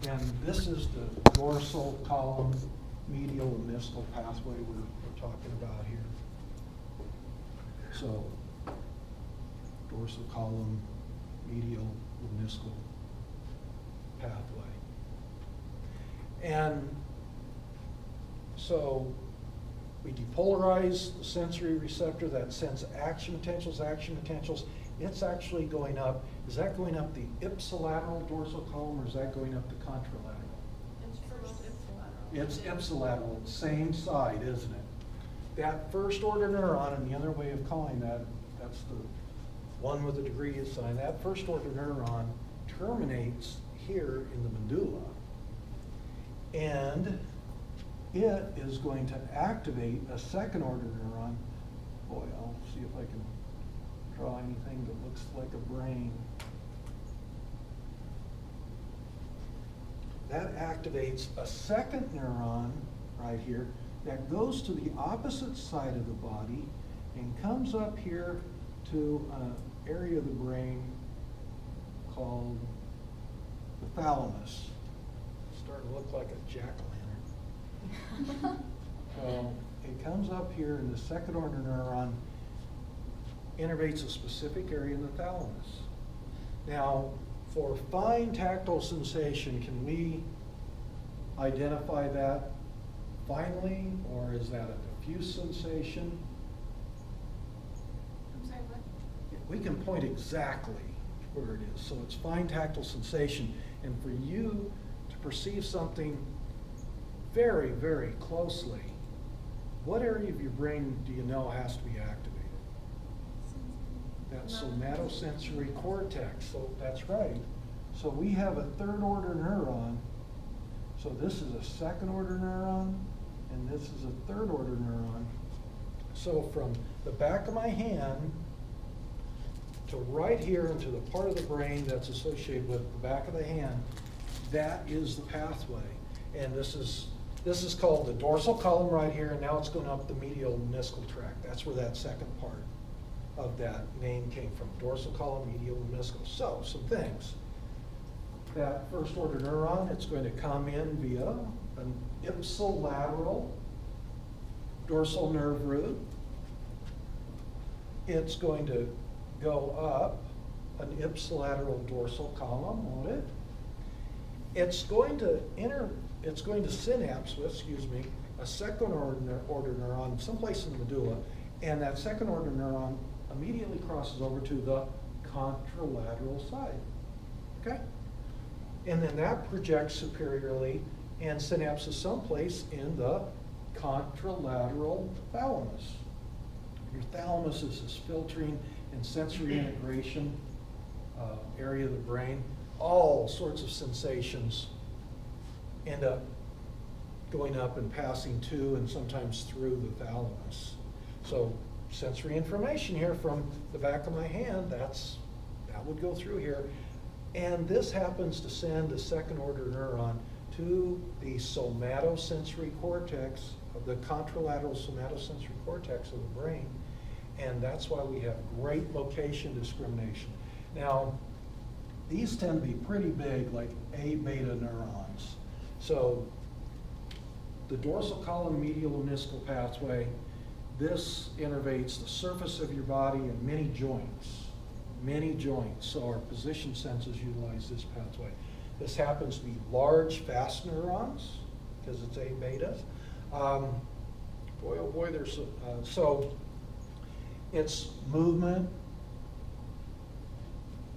And this is the dorsal column medial lemniscal pathway we're talking about here. So, dorsal column medial lemniscal pathway. And so we depolarize the sensory receptor that sends action potentials. It's actually going up. Is that going up the ipsilateral dorsal column, or is that going up the contralateral? It's first ipsilateral. It's ipsilateral, same side, isn't it? That first order neuron, and the other way of calling that, that's the one with the degree sign, that first order neuron terminates here in the medulla. And it is going to activate a second order neuron. Boy, I'll see if I can draw anything that looks like a brain. That activates a second neuron right here that goes to the opposite side of the body and comes up here to an area of the brain called the thalamus. It's starting to look like a jack-o'-lantern. So it comes up here, and the second order neuron innervates a specific area in the thalamus. Now, for fine tactile sensation, can we identify that finely, or is that a diffuse sensation? I'm sorry, what? We can point exactly where it is. So it's fine tactile sensation. And for you to perceive something very, very closely, what area of your brain do you know has to be activated? That somatosensory cortex. So that's right. So we have a third order neuron. So this is a second order neuron, and this is a third order neuron. So from the back of my hand to right here into the part of the brain that's associated with the back of the hand, that is the pathway. And this is called the dorsal column right here, and now it's going up the medial meniscal tract. That's where that second part of that name came from, dorsal column, medial meniscal. So, some things. That first order neuron, it's going to come in via an ipsilateral dorsal nerve root. It's going to go up an ipsilateral dorsal column, won't it? It's going to synapse with, a second order neuron someplace in the medulla, and that second order neuron immediately crosses over to the contralateral side, okay? And then that projects superiorly and synapses someplace in the contralateral thalamus. Your thalamus is this filtering and sensory integration area of the brain. All sorts of sensations end up going up and passing to and sometimes through the thalamus. So sensory information here from the back of my hand, that would go through here. And this happens to send a second order neuron to the somatosensory cortex, of the contralateral somatosensory cortex of the brain. And that's why we have great location discrimination. Now, these tend to be pretty big, like A beta neurons. So the dorsal column medial meniscal pathway, this innervates the surface of your body and many joints. So our position senses utilize this pathway. This happens to be large, fast neurons, because it's A beta. Boy, oh boy, there's so it's movement,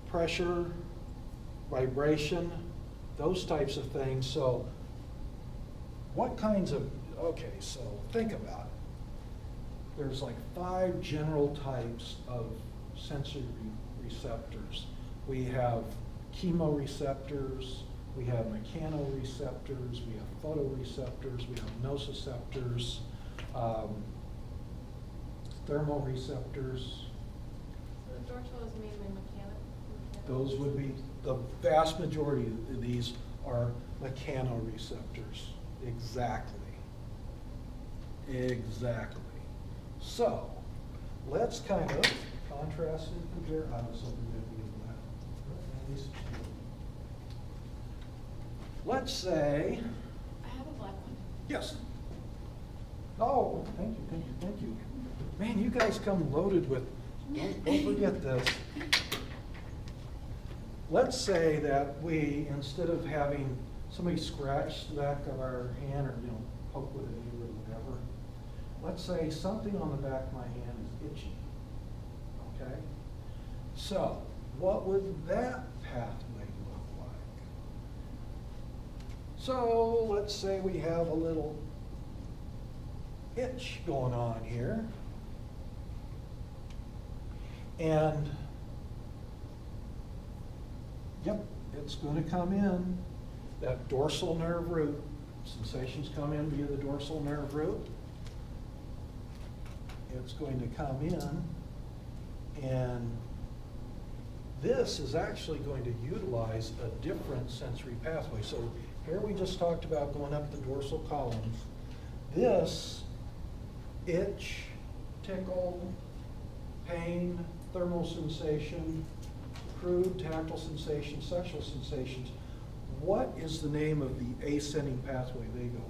pressure, vibration, those types of things. So what kinds of, okay, so think about it. There's like 5 general types of sensory receptors. We have chemoreceptors, we have mechanoreceptors, we have photoreceptors, we have nociceptors, thermoreceptors. So the dorsal is mainly mechanical? Those would be, the vast majority of these are mechanoreceptors. Exactly. So, let's kind of contrast and compare. I was hoping that we would let's say, I have a black one. yes. Oh, thank you, thank you, thank you. Man, you guys come loaded with, don't forget this. Let's say that we, instead of having somebody scratch the back of our hand or, poke with a needle or whatever, let's say something on the back of my hand is itchy, okay? So, what would that pathway look like? So, let's say we have a little itch going on here. And, yep, it's going to come in, that dorsal nerve root. Sensations come in via the dorsal nerve root. It's going to come in, and this is actually going to utilize a different sensory pathway. So here we just talked about going up the dorsal columns. This itch, tickle, pain, thermal sensation, crude tactile sensation, sexual sensations. What is the name of the ascending pathway they go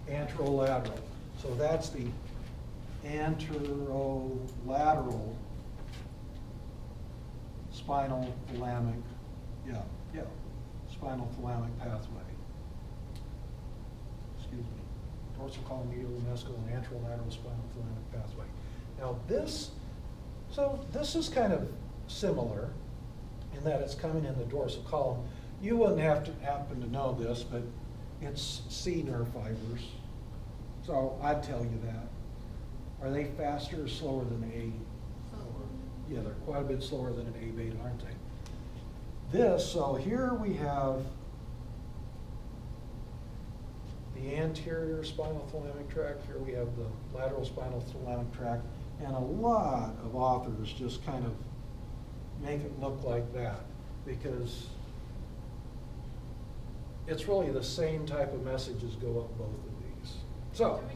on? Anterolateral. So that's the anterolateral spinal thalamic, spinal thalamic pathway. Excuse me. Dorsal column, medial meniscal, and anterolateral spinal thalamic pathway. Now this is kind of similar in that it's coming in the dorsal column. You wouldn't have to happen to know this, but it's C nerve fibers. So I'd tell you that. Are they faster or slower than A? Yeah, they're quite a bit slower than an A beta, aren't they? So here we have the anterior spinal thalamic tract. Here we have the lateral spinal thalamic tract. And a lot of authors just kind of make it look like that because it's really the same type of messages go up both of these. So, What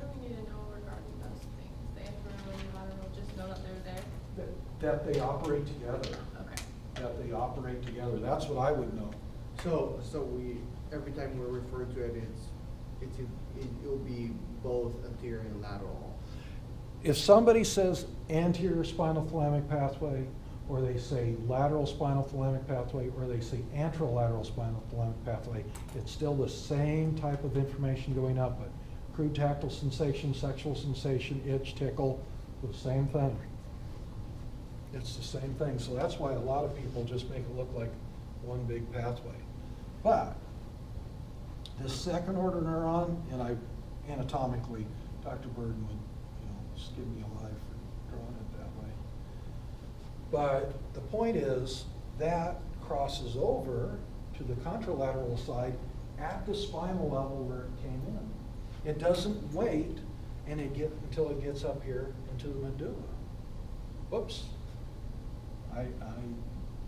do we need to know regarding those things? The anteroral and lateral, just know that they're there? that they operate together. Okay. That they operate together. That's what I would know. So we, every time we're referring to it, it'll be both anterior and lateral. If somebody says anterior spinal thalamic pathway, or they say lateral spinal thalamic pathway, or they say anterolateral spinal thalamic pathway, it's still the same type of information going up, but crude tactile sensation, sexual sensation, itch, tickle, the same thing. It's the same thing. So that's why a lot of people just make it look like one big pathway. But this second order neuron, and anatomically, Dr. Burden would, just give me a life for drawing it that way. But the point is that crosses over to the contralateral side at the spinal level where it came in. It doesn't wait until it gets up here into the medulla. Whoops. I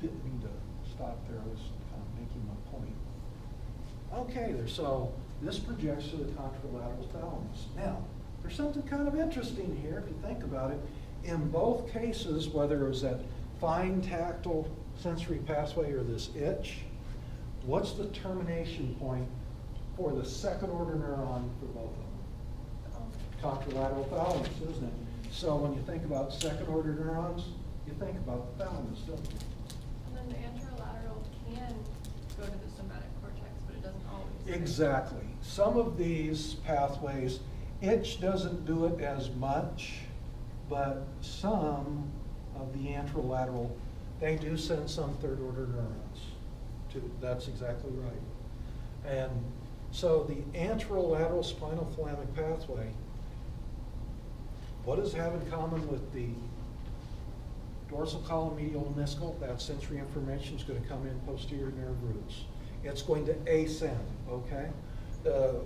didn't mean to stop there. I was kind of making my point. Okay, so this projects to the contralateral thalamus. Now, there's something kind of interesting here if you think about it. In both cases, whether it was that fine tactile sensory pathway or this itch, what's the termination point for the second order neuron for both of them? Contralateral thalamus, isn't it? So when you think about second order neurons, you think about the thalamus, don't you? And then the anterolateral can go to the somatic cortex, but it doesn't always. Exactly. Some of these pathways, itch doesn't do it as much, but some of the anterolateral, they do send some third order neurons to, that's exactly right. And so the anterolateral spinal thalamic pathway, what does it have in common with the dorsal column medial meniscal? That sensory information is going to come in posterior nerve roots. It's going to ascend, okay? The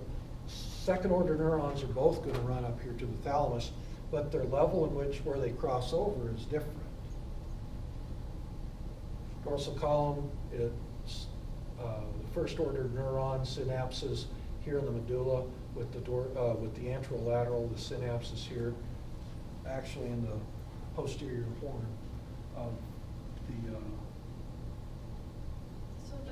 second order neurons are both going to run up here to the thalamus, but their level in which where they cross over is different. Dorsal column, it's the first order neuron synapses here in the medulla with the anterolateral, the synapses here, actually in the posterior horn of the So the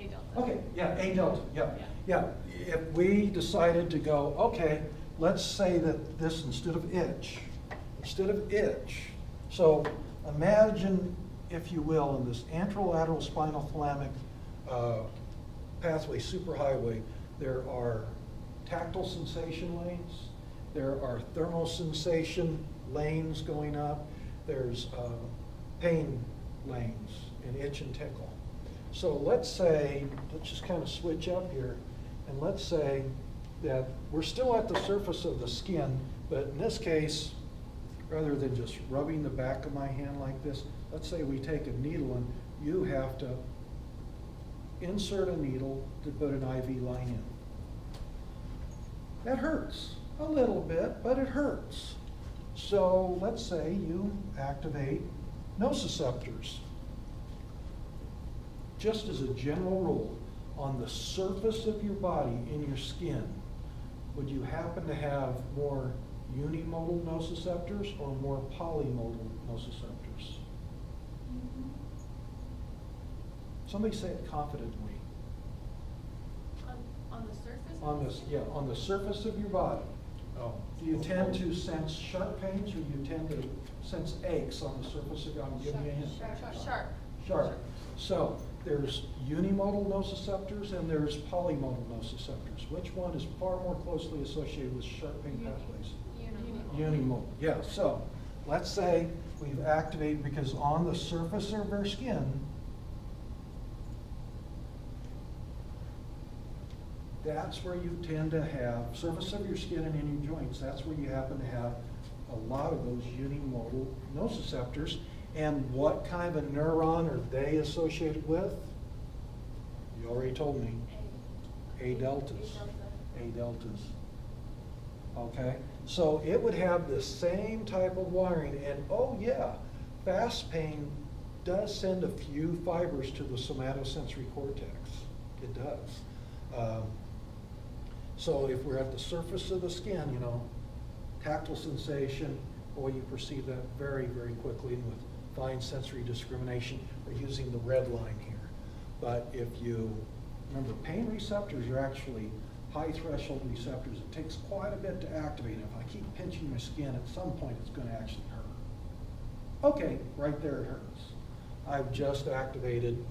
A delta. Okay, yeah, A delta, yeah. Yeah. Yeah, if we decided to go, okay, let's say that this instead of itch, so imagine, if you will, in this anterolateral spinal thalamic pathway, superhighway, there are tactile sensation lanes, there are thermosensation lanes going up, there's pain lanes in itch and tickle. So let's say, let's just kind of switch up here, and let's say that we're still at the surface of the skin, but in this case, rather than just rubbing the back of my hand like this, let's say we take a needle and you have to insert a needle to put an IV line in. That hurts a little bit, but it hurts. So let's say you activate nociceptors. Just as a general rule, on the surface of your body, in your skin, would you happen to have more unimodal nociceptors or more polymodal nociceptors? Somebody say it confidently. On the surface? On this, yeah, on the surface of your body. Oh. Do you tend to sense sharp pains, or do you tend to sense aches on the surface of your body? Give me a hint. Sharp. Sharp. So there's unimodal nociceptors and there's polymodal nociceptors. Which one is far more closely associated with sharp pain pathways? Unimodal. Yeah. So let's say we've activated, because on the surface of our skin, that's where you tend to have, surface of your skin and in your joints, that's where you happen to have a lot of those unimodal nociceptors. And what kind of a neuron are they associated with? You already told me. A deltas. A deltas. Okay? So it would have the same type of wiring. And oh yeah, fast pain does send a few fibers to the somatosensory cortex. It does. So if we're at the surface of the skin, you know, tactile sensation, boy, you perceive that very, very quickly. And with fine sensory discrimination, we're using the red line here. But if you remember, pain receptors are actually high threshold receptors. It takes quite a bit to activate. If I keep pinching my skin, at some point it's going to actually hurt. Okay, right there it hurts. I've just activated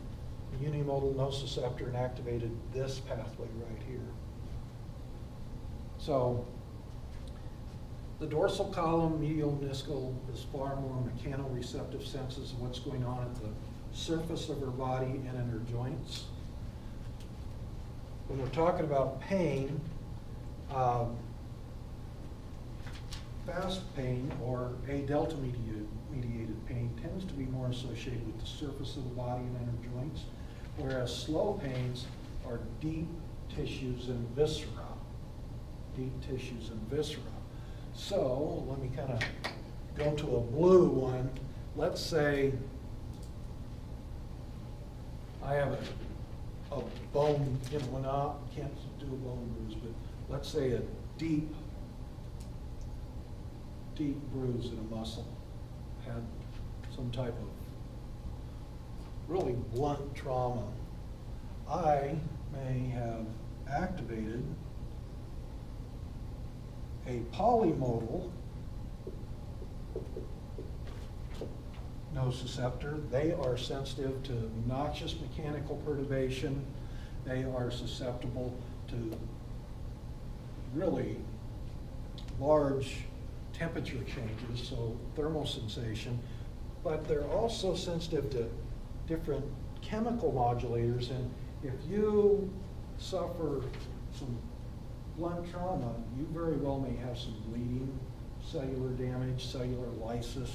the unimodal nociceptor and activated this pathway right here. So the dorsal column, medial meniscal, is far more mechanoreceptive senses of what's going on at the surface of her body and in her joints. When we're talking about pain, fast pain or A delta mediated pain tends to be more associated with the surface of the body and in her joints, whereas slow pains are deep tissues and viscera. Deep tissues and viscera. So let me kind of go to a blue one. Let's say I have a bone, you know, when I can't do a bone bruise, but let's say a deep bruise in a muscle, had some type of really blunt trauma. I may have activated a polymodal nociceptor. They are sensitive to noxious mechanical perturbation. They are susceptible to really large temperature changes, so thermal sensation, but they're also sensitive to different chemical modulators. And if you suffer some blunt trauma, you very well may have some bleeding, cellular damage, cellular lysis,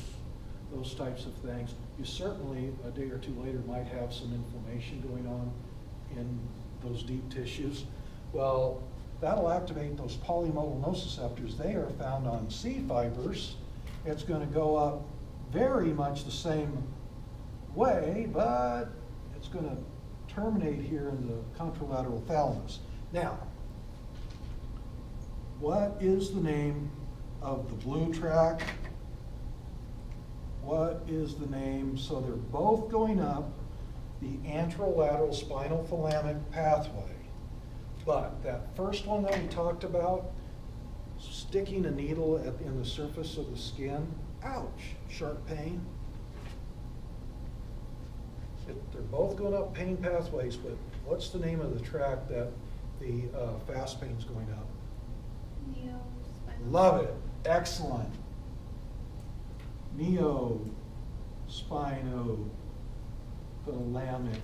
those types of things. You certainly, a day or two later, might have some inflammation going on in those deep tissues. Well, that'll activate those polymodal nociceptors. They are found on C fibers. It's going to go up very much the same way, but it's going to terminate here in the contralateral thalamus. Now, what is the name of the blue track? What is the name? So they're both going up the anterolateral spinal thalamic pathway. But that first one that we talked about, sticking a needle in the surface of the skin, ouch, sharp pain. They're both going up pain pathways, but what's the name of the tract that the fast pain's going up? Neo-spinal. Love it. Excellent. Neo-spinothalamic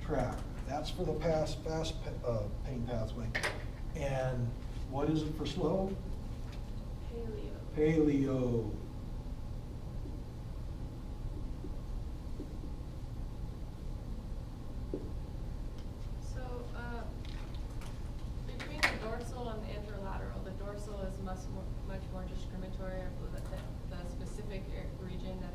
tract. That's for the fast pain pathway. And what is it for slow? Paleo. Paleo. So, between the dorsal and the anterolateral, the dorsal is much more discriminatory of the specific region that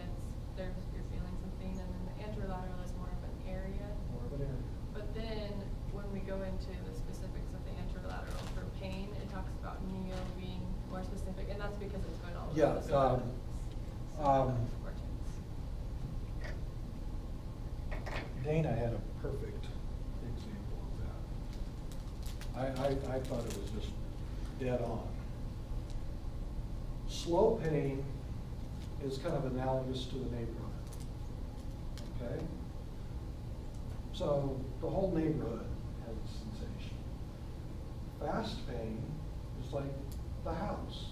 you're feeling something, and then the anterolateral is more of an area. More of an area. But then, when we go into the specifics of the anterolateral for pain, it talks about neo being more specific, and that's because it's going all over Yeah, the cortex. Dana had a perfect example of that. I thought it was just dead on. Slow pain is kind of analogous to the neighborhood. Okay? So the whole neighborhood has a sensation. Fast pain is like the house.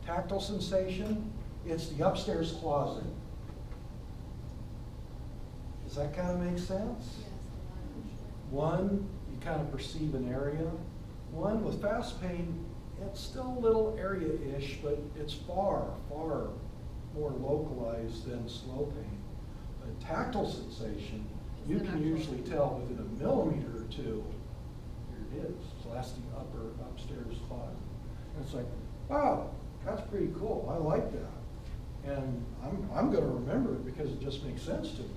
Tactile sensation, it's the upstairs closet. Does that kind of make sense? Yes, One, you kind of perceive an area. One, with fast pain, it's still a little area-ish, but it's far, far more localized than slow pain. A tactile sensation, you can usually tell within a millimeter or two, here it is. So that's the upstairs closet. And it's like, wow, that's pretty cool. I like that. And I'm going to remember it because it just makes sense to me.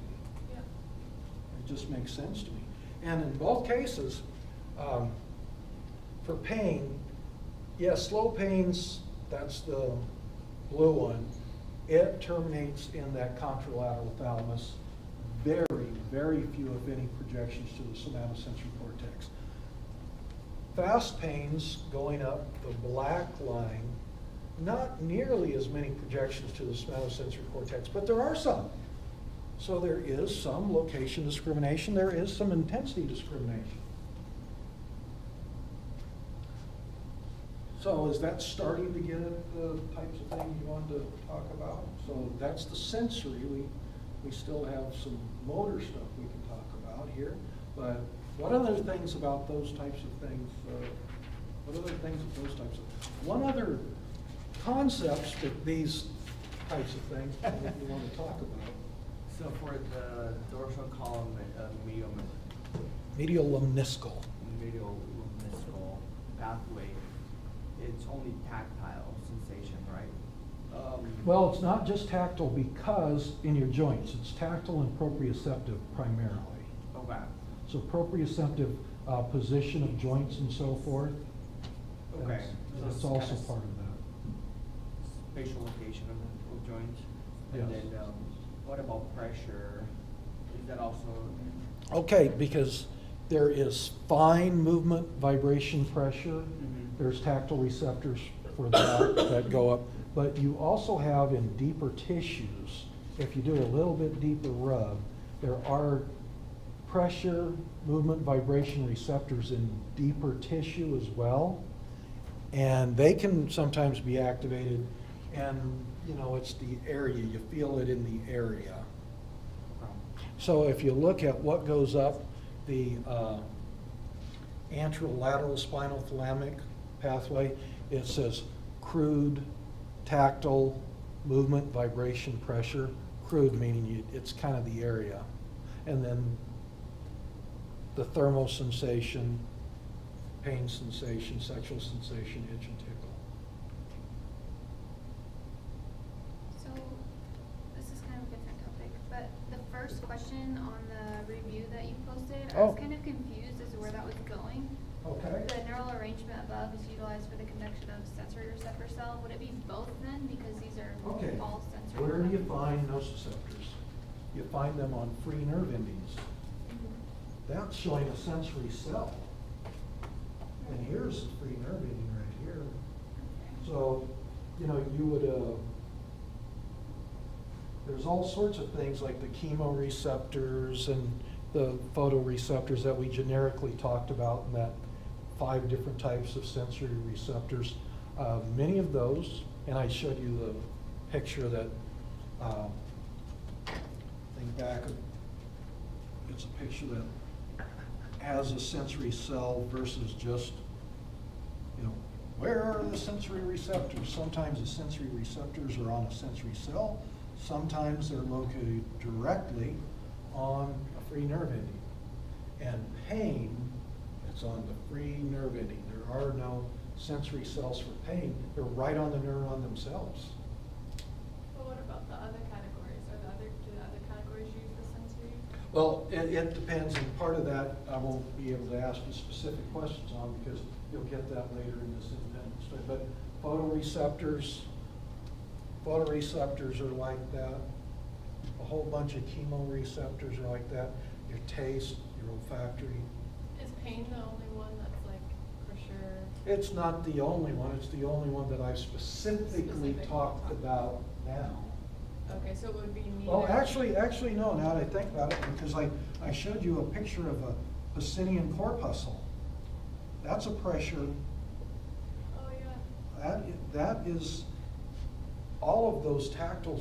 yeah. It just makes sense to me. And in both cases, for pain, yes, slow pains, that's the blue one. It terminates in that contralateral thalamus. Very, very few, if any, projections to the somatosensory cortex. Fast pains going up the black line, not nearly as many projections to the somatosensory cortex, but there are some. So there is some location discrimination, there is some intensity discrimination. So is that starting to get at the types of things you wanted to talk about? So that's the sensory. We still have some motor stuff we can talk about here. But what other things about those types of things? One other concepts that these types of things that you want to talk about. So for the dorsal column, Medial lemniscal. medial lemniscal pathway, it's only tactile sensation, right? Well, it's not just tactile because in your joints, it's tactile and proprioceptive primarily. Okay. So proprioceptive position of joints and so forth. Okay. That's So also kind of part of that. Spatial location of joints. Yes. And then, what about pressure? Is that also? Okay, because there is fine movement, vibration, pressure. There's tactile receptors for that go up. But you also have in deeper tissues, if you do a little bit deeper rub, there are pressure, movement, vibration receptors in deeper tissue as well. And they can sometimes be activated, and you know, it's the area, you feel it in the area. So if you look at what goes up the anterolateral spinal thalamic pathway, it says crude, tactile, movement, vibration, pressure. Crude meaning it's kind of the area. And then the thermal sensation, pain sensation, sexual sensation, itch and tickle. So, this is kind of a different topic, but the first question on the review that you posted, I was kind of confused as to where that was going. Okay. The neural arrangement above is utilized for the conduction of sensory receptor cell. Would it be both then, because these are Okay. all sensory? Where do you find nociceptors? you find them on free nerve endings. That's showing a sensory cell. And here's the free nerve ending right here. So, you know, you would, there's all sorts of things like the chemoreceptors and the photoreceptors that we generically talked about, and that 5 different types of sensory receptors. Many of those, and I showed you the picture that, think back, it's a picture that has a sensory cell versus just, you know, where are the sensory receptors? Sometimes the sensory receptors are on a sensory cell. Sometimes they're located directly on a free nerve ending. And pain, it's on the free nerve ending. There are no sensory cells for pain. They're right on the neuron themselves. Well, what about the other categories? Do the other categories use the sensory? Well, it depends, and part of that I won't be able to ask you specific questions on because you'll get that later in this independent study. But photoreceptors are like that. A whole bunch of chemoreceptors are like that. Your taste, your olfactory. Is pain the only one that's like for sure? It's not the only one. It's the only one that I've specifically talked about now. Okay, so it would be neither. Well, actually, no, now that I think about it, because I showed you a picture of a Pacinian corpuscle. That's a pressure. Oh, yeah. That is, all of those tactile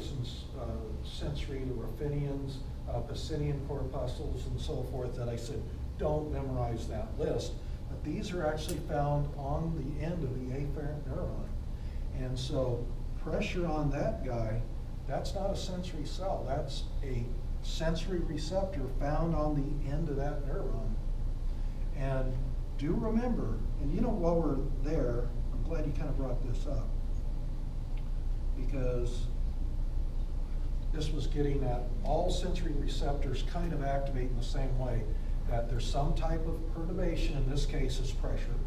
sensory, the Ruffinians, Pacinian corpuscles and so forth that I said, don't memorize that list. But these are actually found on the end of the afferent neuron. And so pressure on that guy, that's not a sensory cell. That's a sensory receptor found on the end of that neuron. And do remember, and you know, while we're there, I'm glad you kind of brought this up, because this was getting at all sensory receptors kind of activate in the same way, that there's some type of perturbation, in this case is pressure,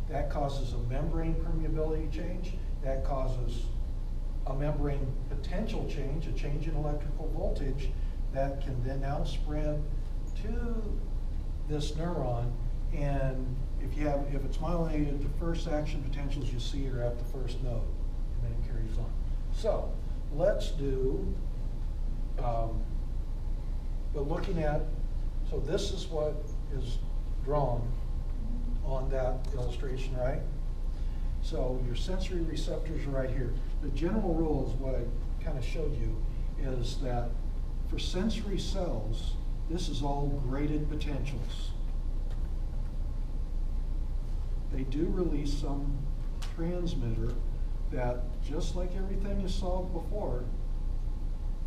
that causes a membrane permeability change, that causes a membrane potential change, a change in electrical voltage that can then now spread to this neuron. And if it's myelinated, the first action potentials you see are at the first node, and then it carries on. So let's do, but looking at, so this is what is drawn on that illustration, right? So your sensory receptors are right here. The general rule is what I kind of showed you, is that for sensory cells, this is all graded potentials. They do release some transmitter that, just like everything you saw before,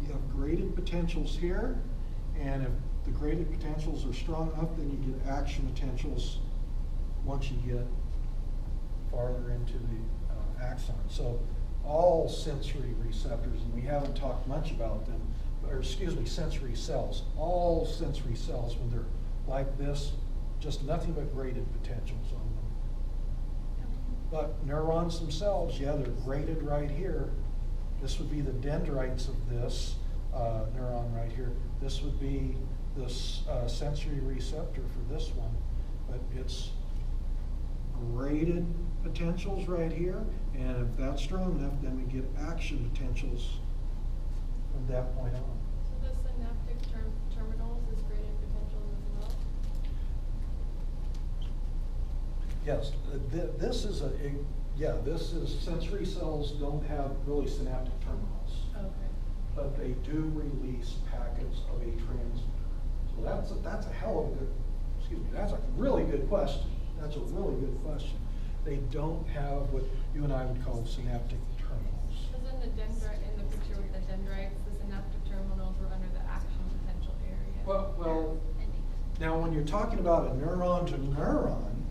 you have graded potentials here, and if the graded potentials are strong enough, then you get action potentials once you get farther into the axon. So all sensory receptors, and we haven't talked much about them, or excuse me, sensory cells, all sensory cells, when they're like this, just nothing but graded potentials on them. But neurons themselves, yeah, they're graded right here. This would be the dendrites of this neuron right here. This would be this sensory receptor for this one, but it's graded potentials right here, and if that's strong enough, then we get action potentials from that point on. So the synaptic terminals is graded potentials as well? Yes, this is this is sensory cells don't have really synaptic terminals, Okay. but they do release packets of a transmitter. So that's a hell of a good, that's a really good question. That's a really good question. They don't have what you and I would call synaptic terminals. Because in the picture with the dendrites, the synaptic terminals were under the action potential area. Well, now when you're talking about a neuron to neuron,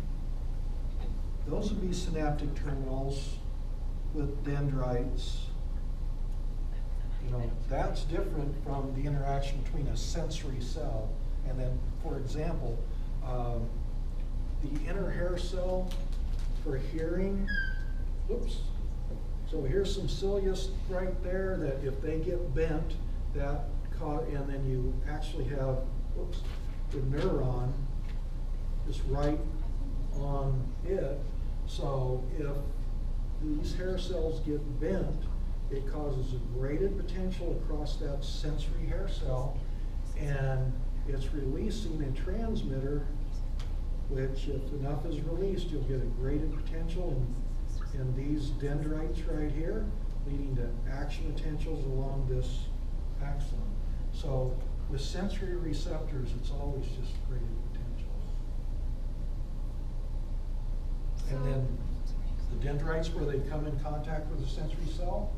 those would be synaptic terminals with dendrites. You know, that's different from the interaction between a sensory cell and then, for example, the inner hair cell for hearing, oops. So here's some cilius right there that if they get bent, that and then you actually have, whoops, the neuron is right on it. So if these hair cells get bent, it causes a graded potential across that sensory hair cell, and it's releasing a transmitter, which if enough is released, you'll get a graded potential in these dendrites right here, leading to action potentials along this axon. So with sensory receptors, it's always just graded potentials. And then the dendrites, where they come in contact with the sensory cell,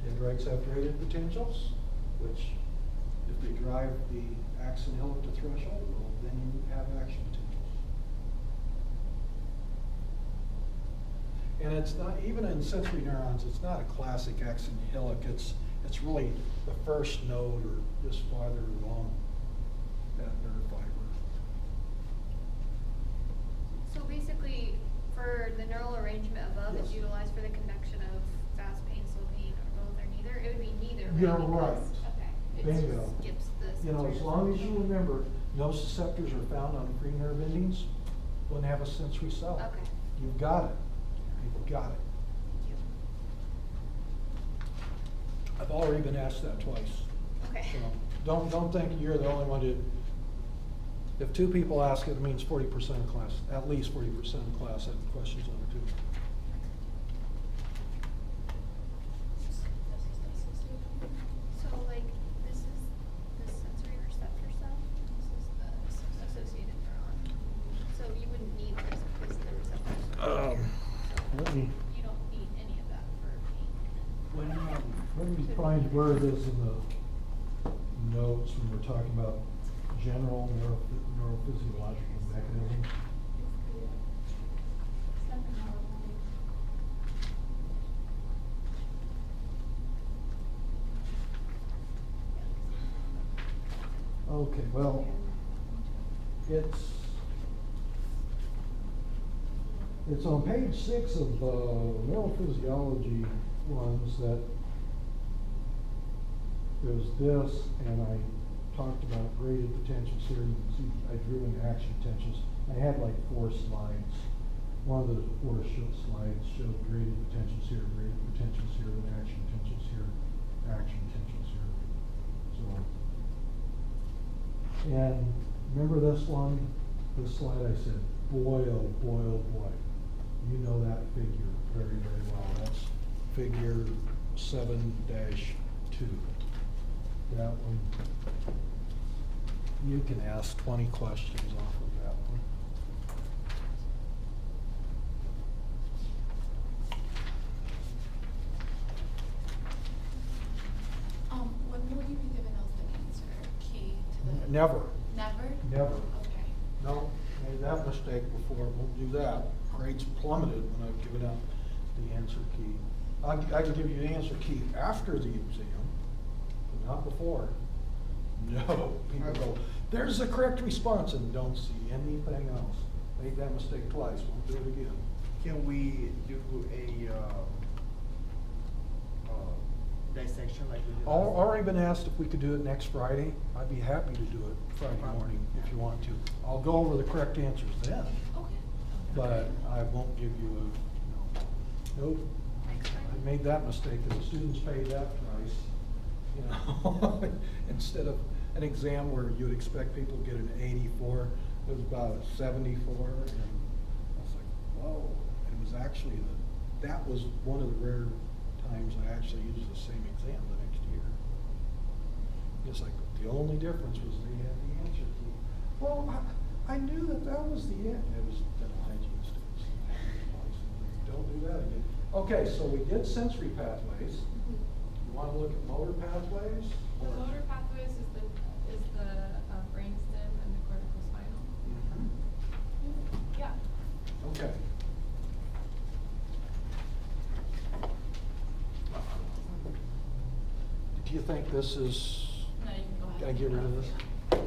dendrites have graded potentials, which if they drive the axon hillock to threshold, well, then you have action potentials. And it's not, even in sensory neurons, it's not a classic axon hillock. It's really the first node or just farther along that nerve fiber. So basically, for the neural arrangement above, it's Yes. utilized for the conduction of fast pain, slow pain, or both, or neither? It would be neither, right? You're Because- right. Okay. It Bingo. just skips the You know, sensory as long as you receptor. remember, nociceptors are found on free nerve endings when they have a sensory cell. Okay. You've got it. You've got it. Thank you. I've already been asked that twice. Okay. So don't think you're the only one to. If two people ask it, it means 40% of class, at least 40% of class have questions on it too. So like, this is the sensory receptor cell, this is the associated neuron. So you wouldn't need this because the receptors. Let me You don't need any of that for pain. let me find where it is in the notes when we're talking about general neurophysiological mechanisms. Okay, well, it's on page 6 of neurophysiology ones that there's this, and I talked about graded potentials here. You can see I drew in action potentials. I had like 4 slides. One of the 4 slides showed graded potentials here, graded potentials here, then action potentials here, action potentials here. So, and remember this one, this slide I said, boy, oh boy, oh boy. You know that figure very, very well. That's figure 7-2. That one, you can ask 20 questions off of that one. When will you be giving us the answer key to the? Never, Never? never. Okay. No, made that mistake before, won't do that. Grades plummeted when I've given out the answer key. I can give you the answer key after the exam, but not before. No, people go, there's the correct response, and don't see anything else. Made that mistake twice, won't do it again. Can we do a dissection like we did? Already been asked if we could do it next Friday. I'd be happy to do it Friday morning if you want to. I'll go over the correct answers then, Okay. but I won't give you a, no. Nope. Next Friday? I made that mistake, and the students paid that price, you know. Instead of an exam where you'd expect people to get an 84, it was about a 74, and I was like, whoa. It was actually, that was one of the rare times I actually used the same exam the next year. It's like, the only difference was they had the answer key. Well, I knew that was the end. It was dental hygiene students. Don't do that again. Okay, so we did sensory pathways. You want to look at motor pathways? The motor pathways is the brainstem and the corticospinal. Mhm. Yeah. Okay. Do you think this is, No, you can go ahead. can I get rid of this? Okay.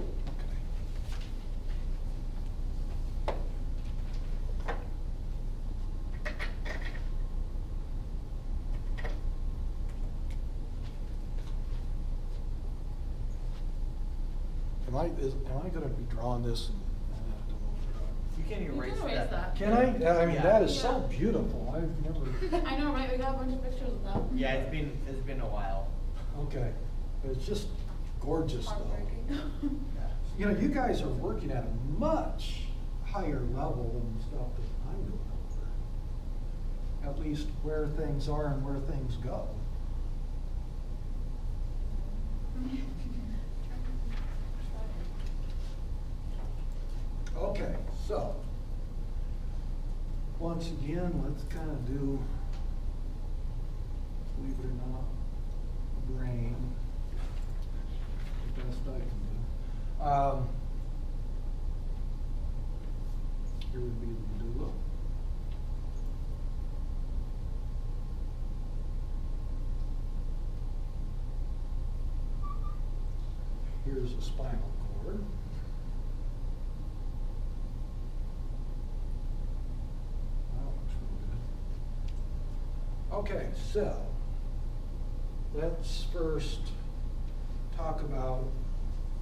am I gonna be drawing this and, I don't know what to draw. You can You erase can erase that. Can I? Yeah, I mean, Yeah. that is so Yeah. beautiful, I've never, I know, right? We got a bunch of pictures of them. Yeah, it's been a while. okay, but it's just gorgeous though. Heartbreaking. Yeah. You know, you guys are working at a much higher level than the stuff that I'm doing over. At least where things are and where things go. Okay, so, once again, let's kind of do, believe it or not, brain, the best I can do. Here would be the medulla. Here's the spinal cord. That looks real good. Okay, so let's first talk about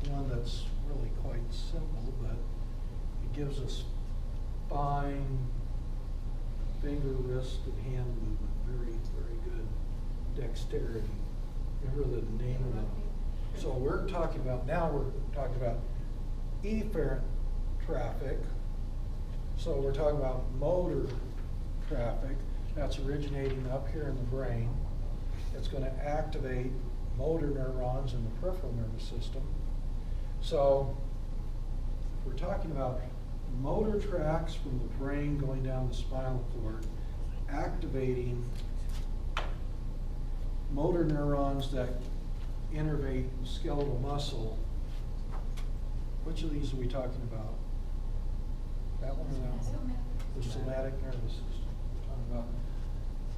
one that's really quite simple, but it gives us spine, finger, wrist, and hand movement. Very, very good dexterity. Remember the name of it? So we're talking about, now we're talking about efferent traffic. So we're talking about motor traffic. That's originating up here in the brain. It's going to activate motor neurons in the peripheral nervous system. So if we're talking about motor tracks from the brain going down the spinal cord, activating motor neurons that innervate skeletal muscle, which of these are we talking about? That one or that one? The somatic nervous system. We're talking about,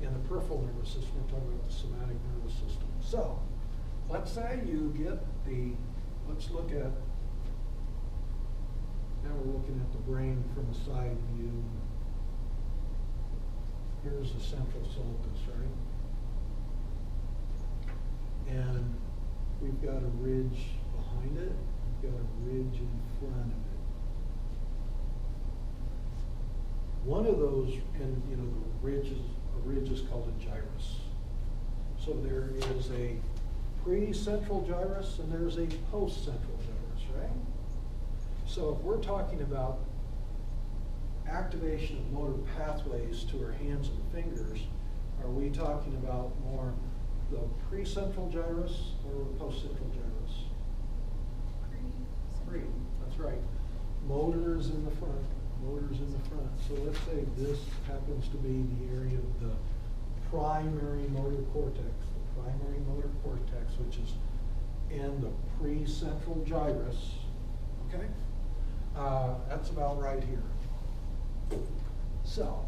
in the peripheral nervous system, we're talking about the somatic nervous system. So, let's say you get the, let's look at, now we're looking at the brain from a side view. Here's the central sulcus, right? And we've got a ridge behind it, we've got a ridge in front of it. One of those, and you know, a ridge is called a gyrus. So there is a pre-central gyrus and there's a post-central gyrus, right? So if we're talking about activation of motor pathways to our hands and fingers, are we talking about more the pre-central gyrus or the post-central gyrus? Pre, that's right. Motors in the front, motors in the front. So let's say this happens to be the area of the primary motor cortex, which is in the pre-central gyrus, okay? That's about right here. So,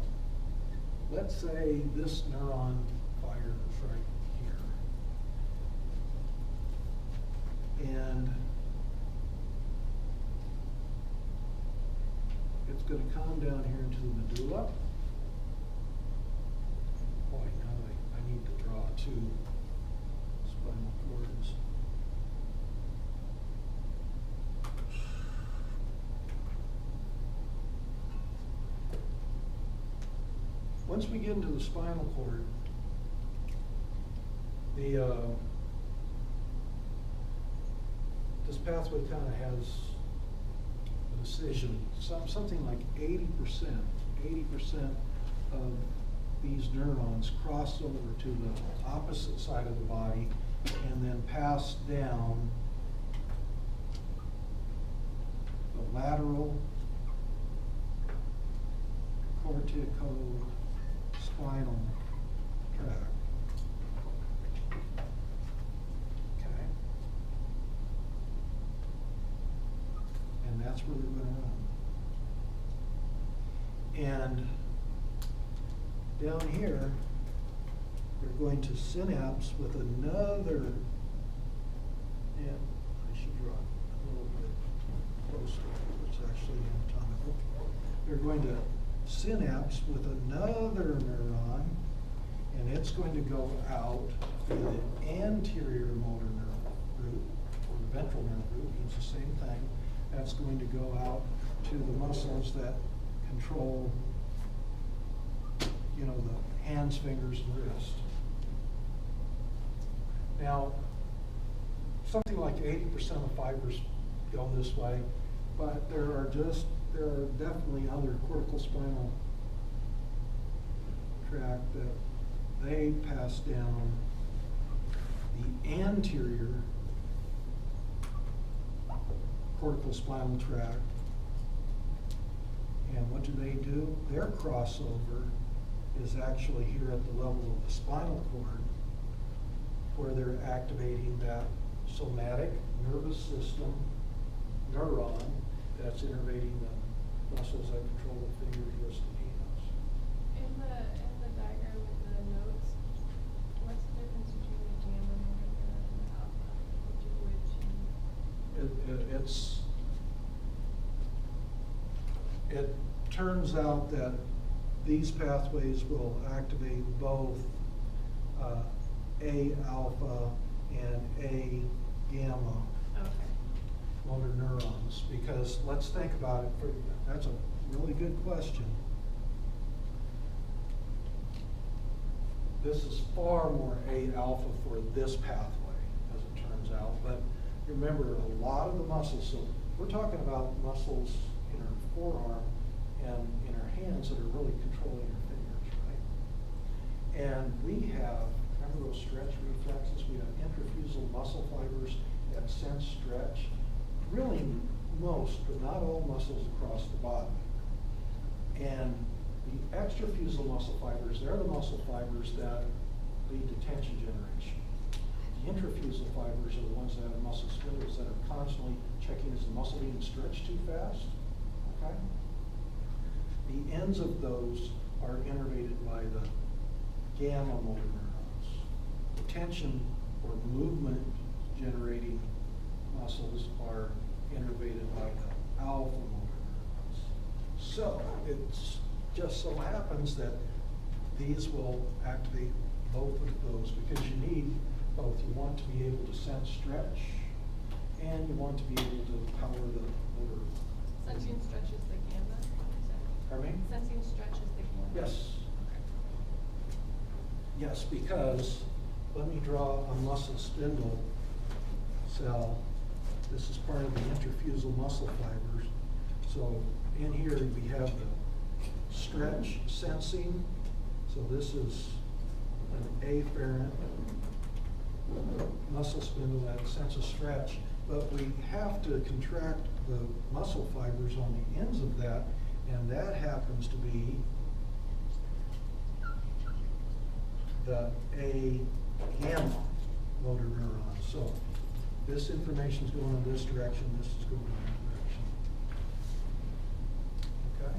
let's say this neuron fires right here. And it's going to come down here into the medulla. Boy, now I need to draw two spinal cords. Once we get into the spinal cord, this pathway kind of has a decision. Something like 80% of these neurons cross over to the opposite side of the body and then pass down the lateral corticospinal tract. Okay. And that's where they're going to run. And down here, they're going to synapse with another, and I should draw it a little bit closer, it's actually anatomical. They're going to synapse with another neuron, and it's going to go out through the anterior motor neural root, or ventral nerve root means the same thing. That's going to go out to the muscles that control, you know, the hands, fingers, and wrist. Now, something like 80% of fibers go this way, but there are definitely other corticospinal tract that they pass down the anterior corticospinal tract. And what do? Their crossover is actually here at the level of the spinal cord, where they're activating that somatic nervous system neuron that's innervating the muscles that control the fingers, wrists, and hands. In the diagram with the notes, what's the difference between the gamma motor neuron and the alpha? It turns out that these pathways will activate both A alpha and A gamma Okay. motor neurons, because let's think about it. That's a really good question. This is far more A alpha for this pathway, as it turns out. But remember, a lot of the muscles, so we're talking about muscles in our forearm and in our hands that are really controlling our fingers, right? And we have, remember those stretch reflexes? We have intrafusal muscle fibers that sense stretch. Really most, but not all muscles across the body. And the extrafusal muscle fibers, they're the muscle fibers that lead to tension generation. The intrafusal fibers are the ones that have muscle spindles that are constantly checking, is the muscle being stretched too fast? Okay? The ends of those are innervated by the gamma motor neurons. The tension or movement generating muscles are innervated by the alpha motor neurons. So it's just so happens that these will activate both of those, because you need both. You want to be able to sense stretch, and you want to be able to power the motor. Sensing stretch is the gamma? Is that- Pardon me? Sensing stretch is the gamma? Yes. Okay. Yes, because let me draw a muscle spindle cell. This is part of the intrafusal muscle fibers. So in here we have the stretch sensing. So this is an afferent muscle spindle that senses stretch. But we have to contract the muscle fibers on the ends of that, and that happens to be the A gamma motor neuron. So this information is going in this direction, this is going in that direction. Okay?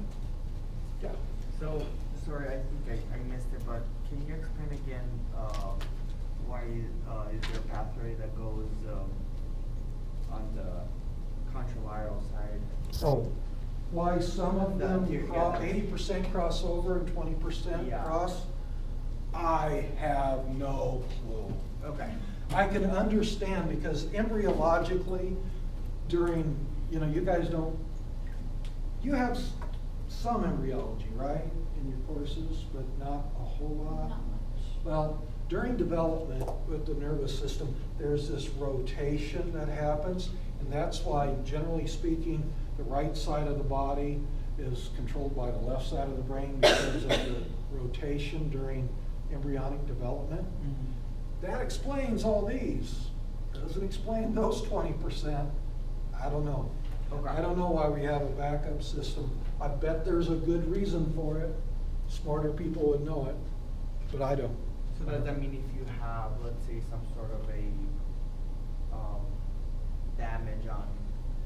Yeah. So, sorry, I think I missed it, but can you explain again why is there a pathway that goes on the contralateral side? So why some of them Yeah. 80% crossover and 20% Yeah. cross? I have no clue. Okay. I can understand, because embryologically, during, you know, you guys don't, you have some embryology, right, in your courses, but not a whole lot? Not much. Well, during development with the nervous system, there's this rotation that happens, and that's why, generally speaking, the right side of the body is controlled by the left side of the brain because of the rotation during embryonic development. Mm-hmm. That explains all these. Doesn't explain those 20%. I don't know. Okay. I don't know why we have a backup system. I bet there's a good reason for it. Smarter people would know it, but I don't. So does that mean if you have, let's say, some sort of a damage on,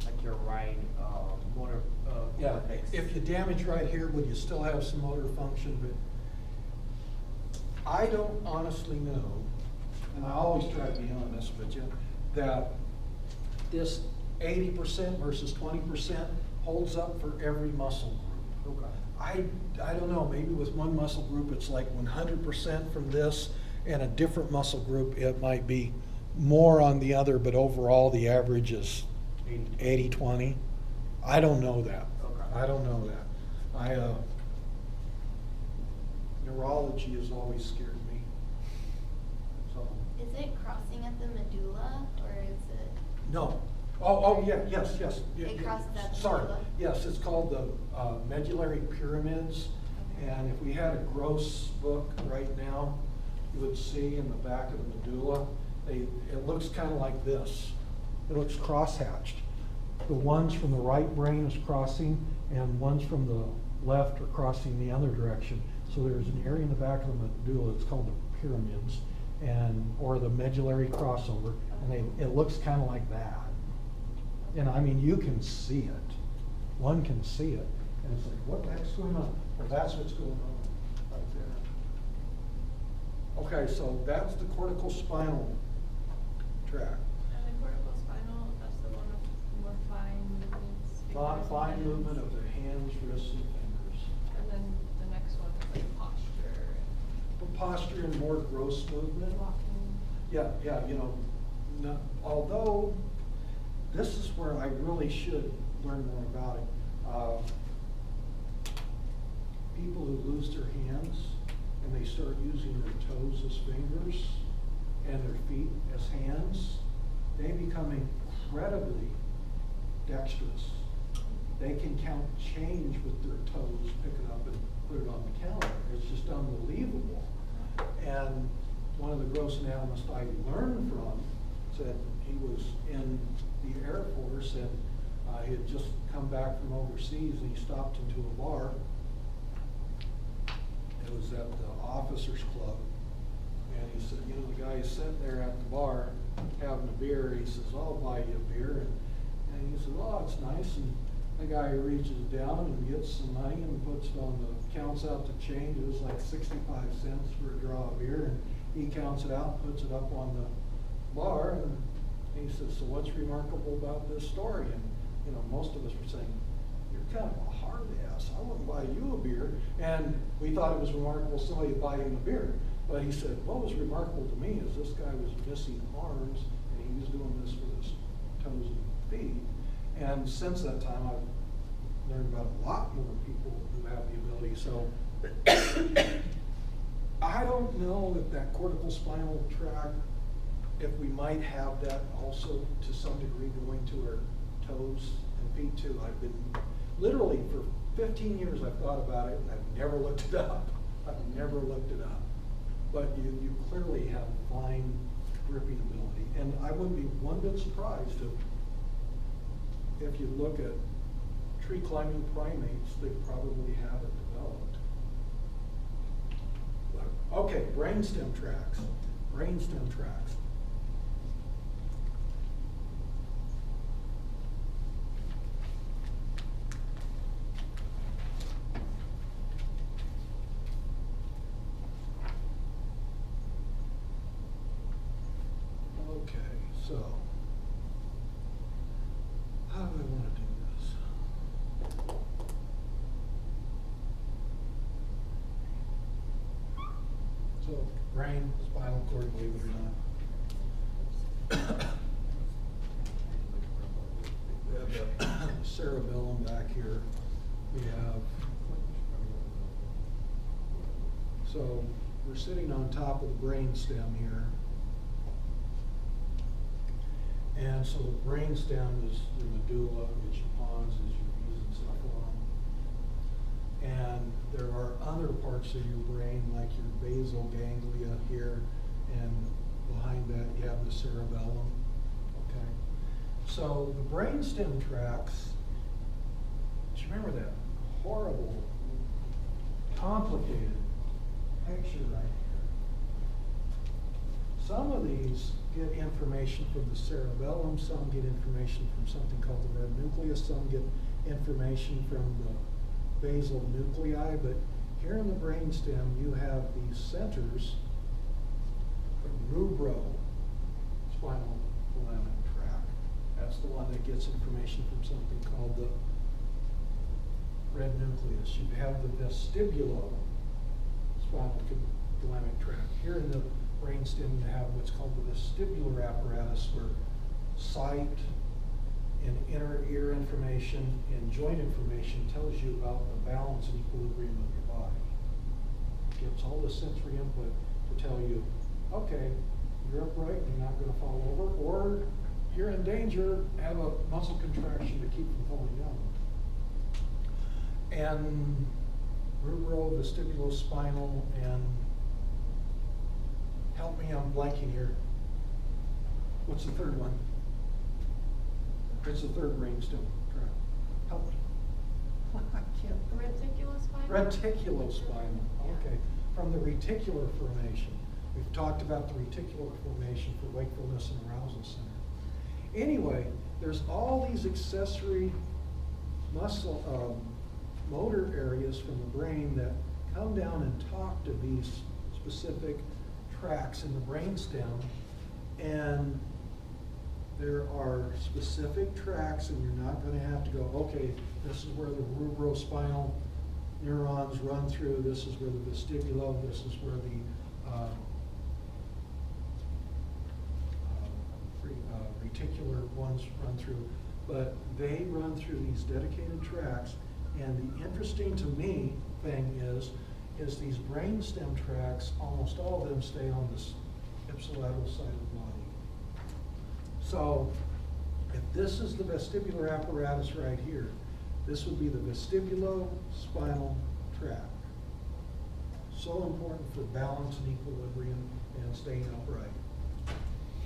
like your right motor Yeah, cortex? if you damage right here, would you still have some motor function? But I don't honestly know, and I always try to be honest with you, that this 80% versus 20% holds up for every muscle group. Okay. I don't know, maybe with one muscle group, it's like 100% from this, and a different muscle group, it might be more on the other, but overall the average is 80-20. I don't know that. Okay. I don't know that. Neurology has always scared me. So, Is it crossing at the medulla, or is it? no. Oh, yeah, yes. Yeah, It yeah. crosses at the Sorry. medulla? Yes, it's called the medullary pyramids. Okay. And if we had a gross book right now, you would see in the back of the medulla, it looks kind of like this. It looks crosshatched. The ones from the right brain is crossing, and ones from the left are crossing the other direction. So there's an area in the back of the medulla, it's called the pyramids, or the medullary crossover, and it looks kind of like that. And I mean, you can see it. One can see it, and it's like, what the heck's going on? Well, that's what's going on right there. Okay, so that's the cortical spinal tract. And the cortical spinal, that's the one with more fine movements. fingers, Fine hands. movement of the hands, wrists, and fingers. And then the next one is like posture Posture and more gross movement. and walking. Yeah, although this is where I really should learn more about it. People who lose their hands and they start using their toes as fingers and their feet as hands, they become incredibly dexterous. They can count change with their toes, pick it up and put it on the counter. It's just unbelievable. And one of the gross anatomists I learned from said he was in the Air Force and he had just come back from overseas and he stopped into a bar. It was at the officers club. And he said, the guy's sitting there at the bar having a beer. He says, I'll buy you a beer. And he said, oh, it's nice. And the guy reaches down and gets some money and puts it on counts out the change. It was like 65 cents for a draw of beer. And he counts it out, puts it up on the bar. And he says, so what's remarkable about this story? And, most of us were saying, you're kind of a hard ass. I wouldn't buy you a beer. And we thought it was remarkable somebody would buy him a beer. But he said, what was remarkable to me is this guy was missing arms and he was doing this with his toes and feet. And since that time, I've learned about a lot more people who have the ability. So I don't know if that cortical spinal tract, if we might have that also to some degree going to our toes and feet too. I've been literally for 15 years I've thought about it and I've never looked it up. But you clearly have fine gripping ability. And I wouldn't be one bit surprised if you look at tree climbing primates, they probably have it developed. But, okay, brainstem tracts. Okay, so how do I want to do this? So brain, spinal cord, believe it or not. We have the cerebellum back here. We have, so we're sitting on top of the brain stem here. And so the brain stem is the medulla, which pons is your mesencephalon. And there are other parts of your brain, like your basal ganglia here, and behind that you have the cerebellum. Okay. So the brainstem tracts, do you remember that horrible, complicated picture right here? Some of these get information from the cerebellum, some get information from something called the red nucleus, some get information from the basal nuclei, but here in the brainstem you have these centers, the rubrospinal thalamic tract. That's the one that gets information from something called the red nucleus. You have the vestibulospinal thalamic tract. Here in the brainstem, you have what's called the vestibular apparatus, where sight and inner ear information and joint information tells you about the balance and equilibrium of your body. Gives all the sensory input to tell you, okay, you're upright, you're not going to fall over, or you're in danger, have a muscle contraction to keep from falling down. And rubro-vestibulospinal, and help me, I'm blanking here. What's the third one? It's the third brainstem. Help me. I can't. Reticulospinal? Reticulospinal, okay. From the reticular formation. We've talked about the reticular formation for wakefulness and arousal center. Anyway, there's all these accessory muscle, motor areas from the brain that come down and talk to these specific tracts in the brainstem, and there are specific tracts, and you're not going to have to go, okay, this is where the rubrospinal neurons run through, this is where the vestibulo, this is where the reticular ones run through, but they run through these dedicated tracts. And the interesting to me thing is these brainstem tracts, almost all of them stay on this ipsilateral side of the body. So if this is the vestibular apparatus right here, this would be the vestibulospinal tract. So important for balance and equilibrium and staying upright.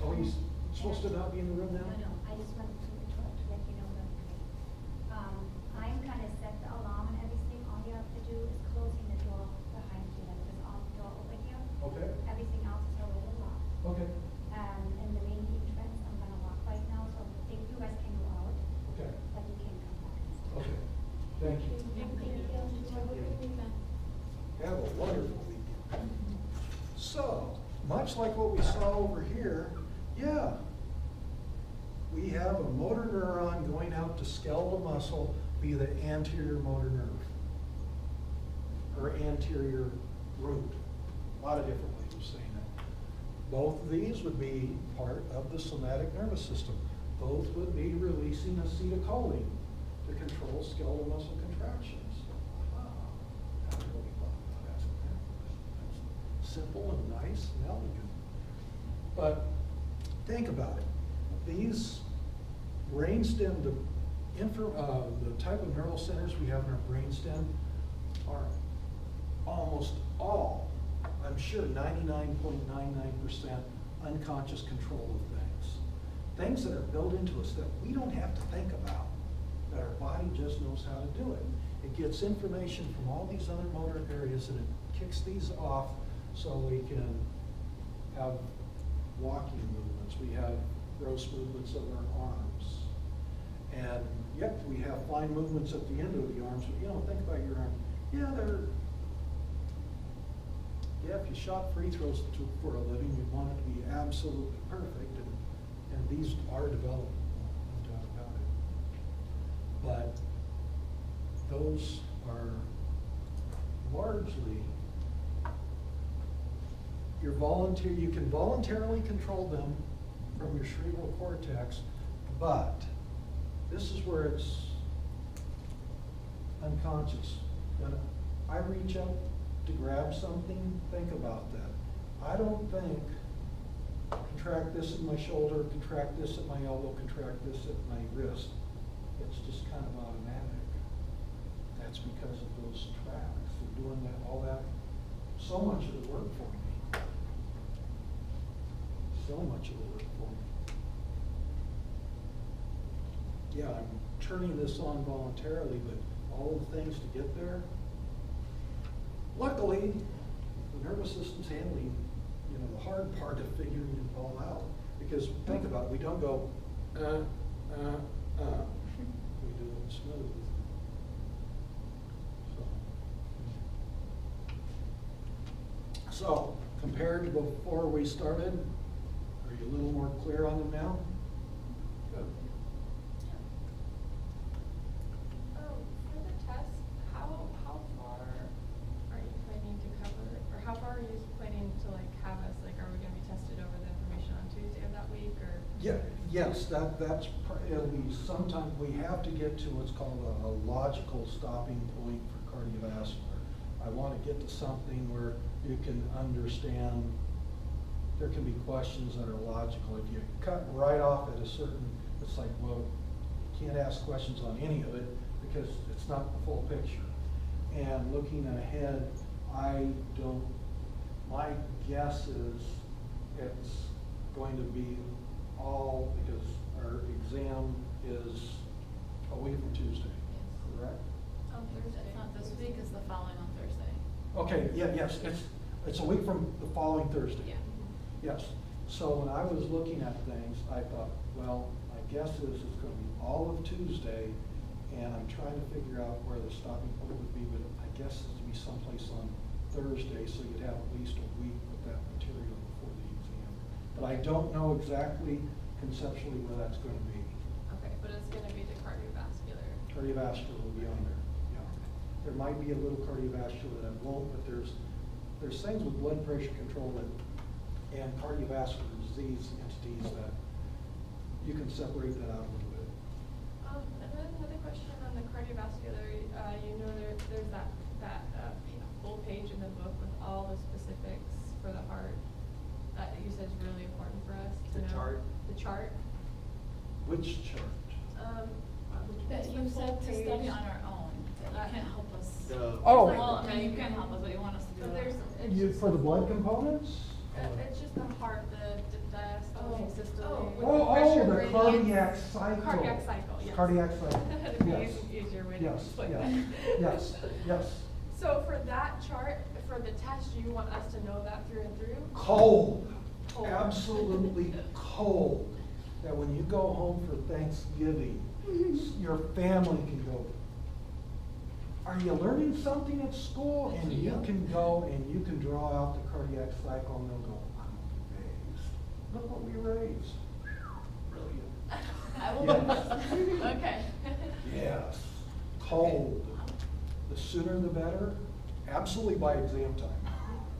Oh, he's supposed to not be in the room now? No, I just wanted to let you know that I'm kind of set the alarm and everything. All you have to do is closing the door behind you, like this off door over here. Okay. Everything else is already locked. Okay. And the main entrance, I'm gonna lock right now, so if you guys can go out, Okay. but you can come back. Okay. Thank you. Thank you. Have a wonderful weekend. So, much like what we saw over here, yeah, we have a motor neuron going out to skeletal muscle via the anterior motor nerve, or anterior root. A lot of different ways of saying it. Both of these would be part of the somatic nervous system. Both would be releasing acetylcholine to control skeletal muscle contractions. Wow. I haven't really thought about asking that. That's simple and nice and elegant. But think about it. These brainstem, the type of neural centers we have in our brainstem are almost all, I'm sure 99.99% unconscious control of things. Things that are built into us that we don't have to think about, that our body just knows how to do it. It gets information from all these other motor areas and it kicks these off so we can have walking movements. We have gross movements of our arms. And yep, we have fine movements at the end of the arms, but you know, think about your arm. Yeah, if you shot free throws for a living, you'd want it to be absolutely perfect, and these are developed, no doubt about it. But those are largely, you can voluntarily control them from your cerebral cortex, but this is where it's unconscious. When I reach up to grab something, think about that. I don't think, contract this in my shoulder, contract this at my elbow, contract this at my wrist. It's just kind of automatic. That's because of those tracks. They're doing that, all that, so much of the work for me. So much of the work for me. Yeah, I'm turning this on voluntarily, but all the things to get there. Luckily, the nervous system's handling, you know, the hard part of figuring it all out. Because think about it, we don't go, we do it smooth. So, compared to before we started, are you a little more clear on them now? Good. For the test, how far are you planning to cover, or how far are you planning to like have us? Like, are we gonna Yes, it'll be sometime, we have to get to what's called a logical stopping point for cardiovascular. I want to get to something where you can understand, there can be questions that are logical. If you cut right off at a certain, it's like, well, you can't ask questions on any of it because it's not the full picture. And looking ahead, my guess is it's going to be all, because our exam is a week from Tuesday, correct? On Thursday. It's not this week, it's the following on Thursday. Okay, yes, it's a week from the following Thursday. Yeah. Yes, so when I was looking at things, I thought, well, my guess is it's gonna be all of Tuesday, and I'm trying to figure out where the stopping point would be, but I guess it'd be someplace on Thursday, so you'd have at least a week with that material before the exam. But I don't know exactly conceptually where that's gonna be. Okay, but it's gonna be the cardiovascular. Cardiovascular will be on there, yeah. There might be a little cardiovascular that won't, but there's things with blood pressure control and cardiovascular disease entities that you can separate that out a little bit. And then another question on the cardiovascular, you know, there's that full page in the book with all the specifics for the heart that you said is really important for us to The know. chart? The chart. Which chart? That you said to study on our own, that you can't help us. Oh. Well, I mean, you can help us, but you want us to do So that. there's, For the blood components? it's just the heart, the diastolic system. with Oh, pressure the gradients. cardiac cycle. Cardiac cycle, yes. Cardiac cycle, That'd be yes. an easier way to Yes, put yes, that. yes. So for that chart, for the test, you want us to know that through and through? Cold, Cold. absolutely cold. That when you go home for Thanksgiving, your family can go, are you learning something at school? And you can go and you can draw out the cardiac cycle and they'll go, I'm amazed. Look what we raised. Brilliant. I will Yes. learn. Okay. Yes, cold. The sooner the better, absolutely by exam time.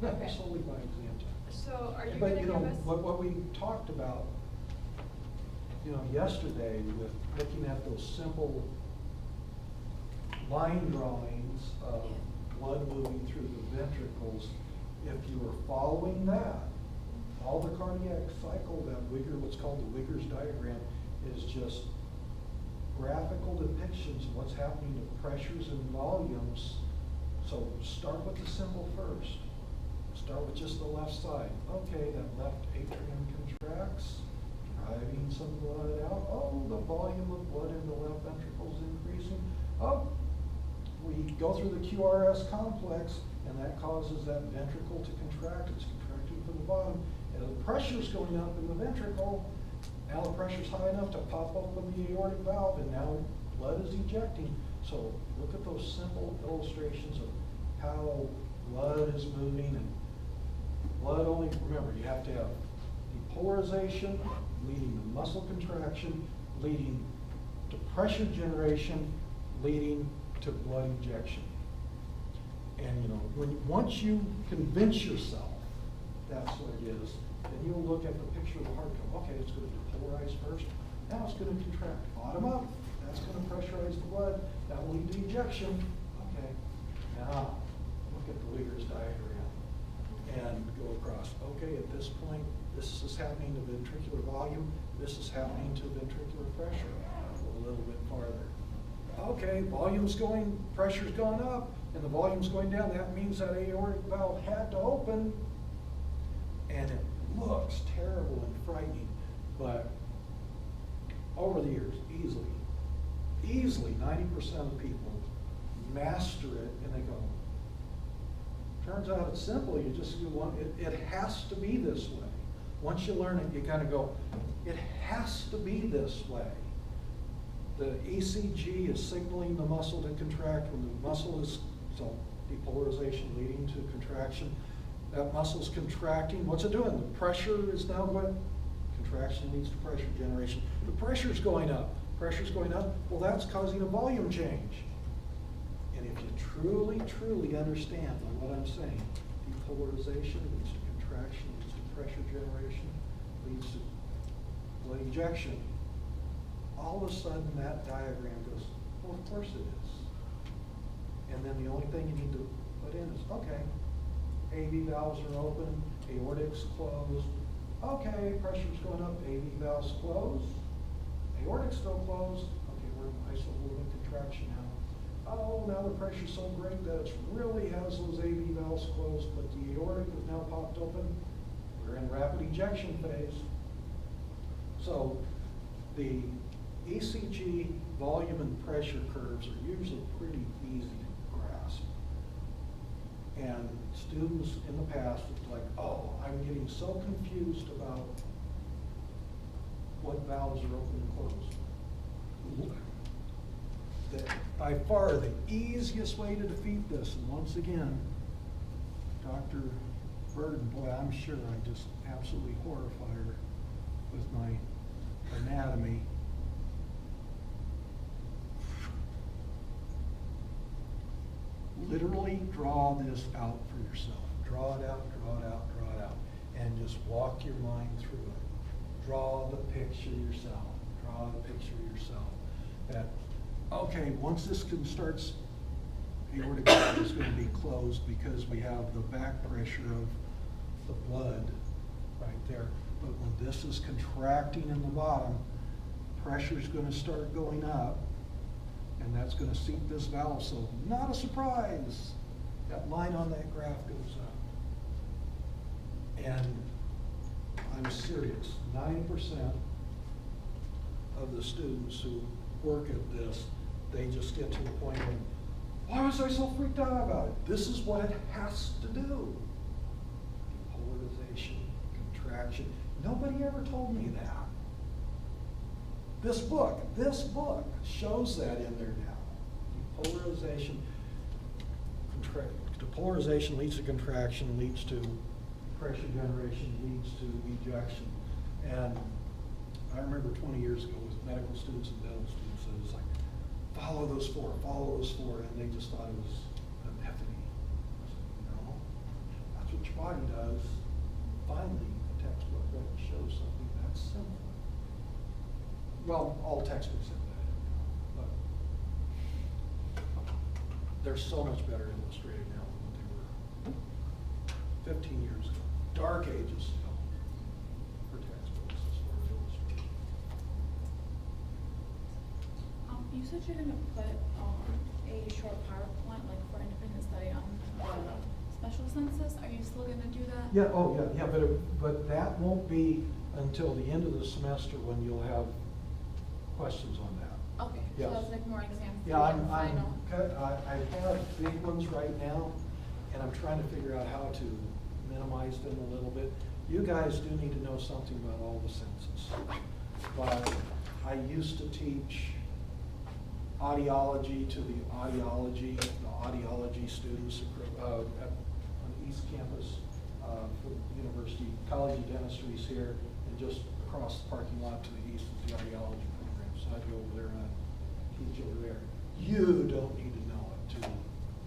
Okay. Absolutely by exam time. So are you But, gonna you give know, us? what we talked about, yesterday with looking at those simple line drawings of blood moving through the ventricles, if you were following that, all the cardiac cycle, that what's called the Wigger's diagram, is just graphical depictions of what's happening to pressures and volumes. So start with the simple first. Start with just the left side. Okay, that left atrium contracts, driving some blood out. Oh, the volume of blood in the left ventricle is increasing. Oh, we go through the QRS complex, and that causes that ventricle to contract. It's contracting from the bottom. And the pressure's going up in the ventricle. Now the pressure's high enough to pop open the aortic valve, and now blood is ejecting. So look at those simple illustrations of how blood is moving. And blood only, remember, you have to have depolarization, leading to muscle contraction, leading to pressure generation, leading to blood injection. And once you convince yourself that's what it is, then you'll look at the picture of the heart and go, okay, it's going to depolarize first, now it's going to contract, bottom up, that's going to pressurize the blood, that will lead to ejection. Okay, now look at the Wigger's diagram and go across. Okay, at this point, this is happening to ventricular volume, this is happening to ventricular pressure. Go a little bit farther. Okay, volume's going, pressure's going up, and the volume's going down. That means that aortic valve had to open, and it looks terrible and frightening, but over the years, easily 90% of the people master it, and they go, turns out it's simple. You just want it has to be this way. Once you learn it, you kind of go, it has to be this way. The ECG is signaling the muscle to contract. When the muscle is, so depolarization leading to contraction, that muscle's contracting. What's it doing? The pressure is now going, contraction leads to pressure generation. The pressure's going up. Pressure's going up. Well, that's causing a volume change. And if you truly understand what I'm saying, depolarization leads to contraction, leads to pressure generation, leads to blood ejection. All of a sudden, that diagram goes, well, of course it is. And then the only thing you need to put in is, okay, AV valves are open, aortic's closed. Okay, pressure's going up, AV valves closed, aortic's still closed. Okay, we're in isolated contraction now. Oh, now the pressure's so great that it really has those AV valves closed, but the aortic is now popped open. We're in rapid ejection phase. So the ECG volume and pressure curves are usually pretty easy to grasp. And students in the past, it's like, oh, I'm getting so confused about what valves are open and closed. That by far the easiest way to defeat this, and once again, Dr. Burden, boy, I'm sure I just absolutely horrify her with my anatomy. Literally draw this out for yourself. Draw it out, draw it out, draw it out. And just walk your mind through it. Draw the picture yourself. Draw the picture yourself. That, okay, once this starts, aortic valve is going to be closed because we have the back pressure of the blood right there. But when this is contracting in the bottom, pressure is going to start going up, and that's going to seat this valve. So not a surprise. That line on that graph goes up. And I'm serious, 90% of the students who work at this, they just get to the point of, why was I so freaked out about it? This is what it has to do. Polarization, contraction. Nobody ever told me that. This book shows that in there now. Depolarization, depolarization leads to contraction, leads to pressure generation, leads to ejection. And I remember 20 years ago with medical students and dental students, it was like, follow those four, and they just thought it was an epiphany. I said, no, that's what your body does. Finally, a textbook that shows something that's simple. Well, all textbooks have that, but they're so much better illustrated now than what they were 15 years ago. Dark ages still for textbooks as far as illustration. You said you're gonna put a short PowerPoint, like for independent study on the special census. Are you still gonna do that? Yeah, oh yeah, but that won't be until the end of the semester when you'll have questions on that. Okay, Yes. so that's like more exams. Yeah, for I'm, the I final. have big ones right now, and I'm trying to figure out how to minimize them a little bit. You guys do need to know something about all the census. But I used to teach audiology to the audiology students on the East Campus for the University College of Dentistry is here, and just across the parking lot to the east is the audiology program. So I'd go over there and I'd teach over there. You don't need to know it to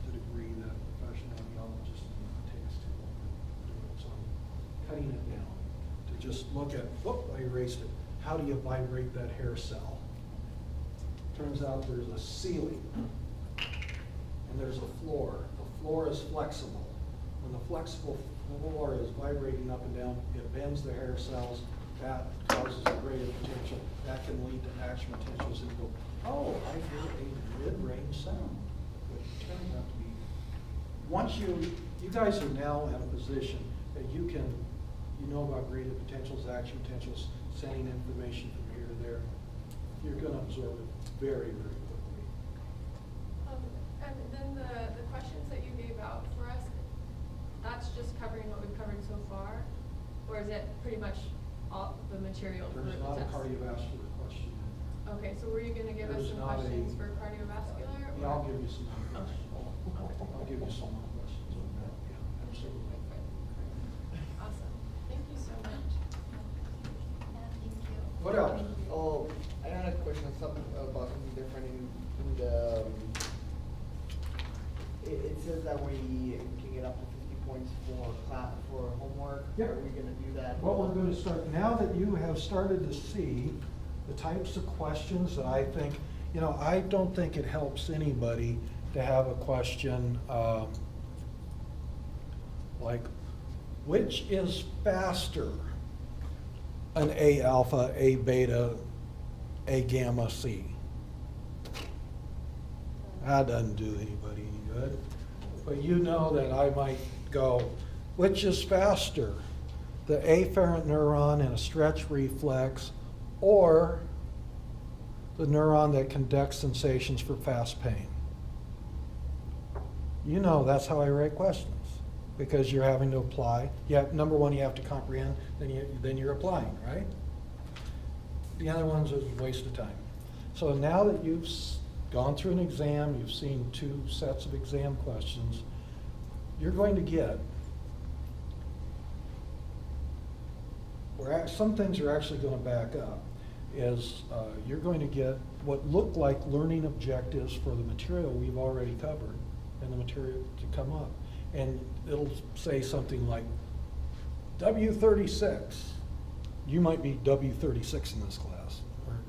the degree that a professional audiologist takes to do it. So I'm cutting it down to just look at, whoop, I erased it. How do you vibrate that hair cell? Turns out there's a ceiling and there's a floor. The floor is flexible. When the flexible floor is vibrating up and down, it bends the hair cells. That causes a greater potential. That can lead to action potentials and go, oh, I hear a mid-range sound. Which turns out to be, once you guys are now at a position that you know about graded potentials, action potentials, sending information from here to there, you're going to absorb it very, very quickly. And then the questions that you gave out for us, that's just covering what we've covered so far? Or is it pretty much all the material for the There's test? not a cardiovascular question in there. Okay, so were you going to give us There's some not questions a- for cardiovascular? Yeah, I'll or- give you some more Okay. questions. I'll give you some more questions on that, yeah, absolutely. Awesome. Thank you so much. Yeah, thank you. What else? Oh, I had a question, something about something different in the, it says that we can get up to 50 points for class, for homework. Yeah. Are we gonna do that what we're going to start, now that you have started to see the types of questions that I think, you know, I don't think it helps anybody to have a question like, which is faster, an A alpha, A beta, A gamma, C? That doesn't do anybody any good. But you know that I might go, which is faster, the afferent neuron in a stretch reflex, or the neuron that conducts sensations for fast pain? You know that's how I write questions, because you're having to apply. Number one, you have to comprehend, then you're applying, right? The other ones is a waste of time. So now that you've gone through an exam, you've seen 2 sets of exam questions, you're going to get, some things are actually going to back up, is you're going to get what look like learning objectives for the material we've already covered and the material to come up. And it'll say something like W36. You might be W36 in this class,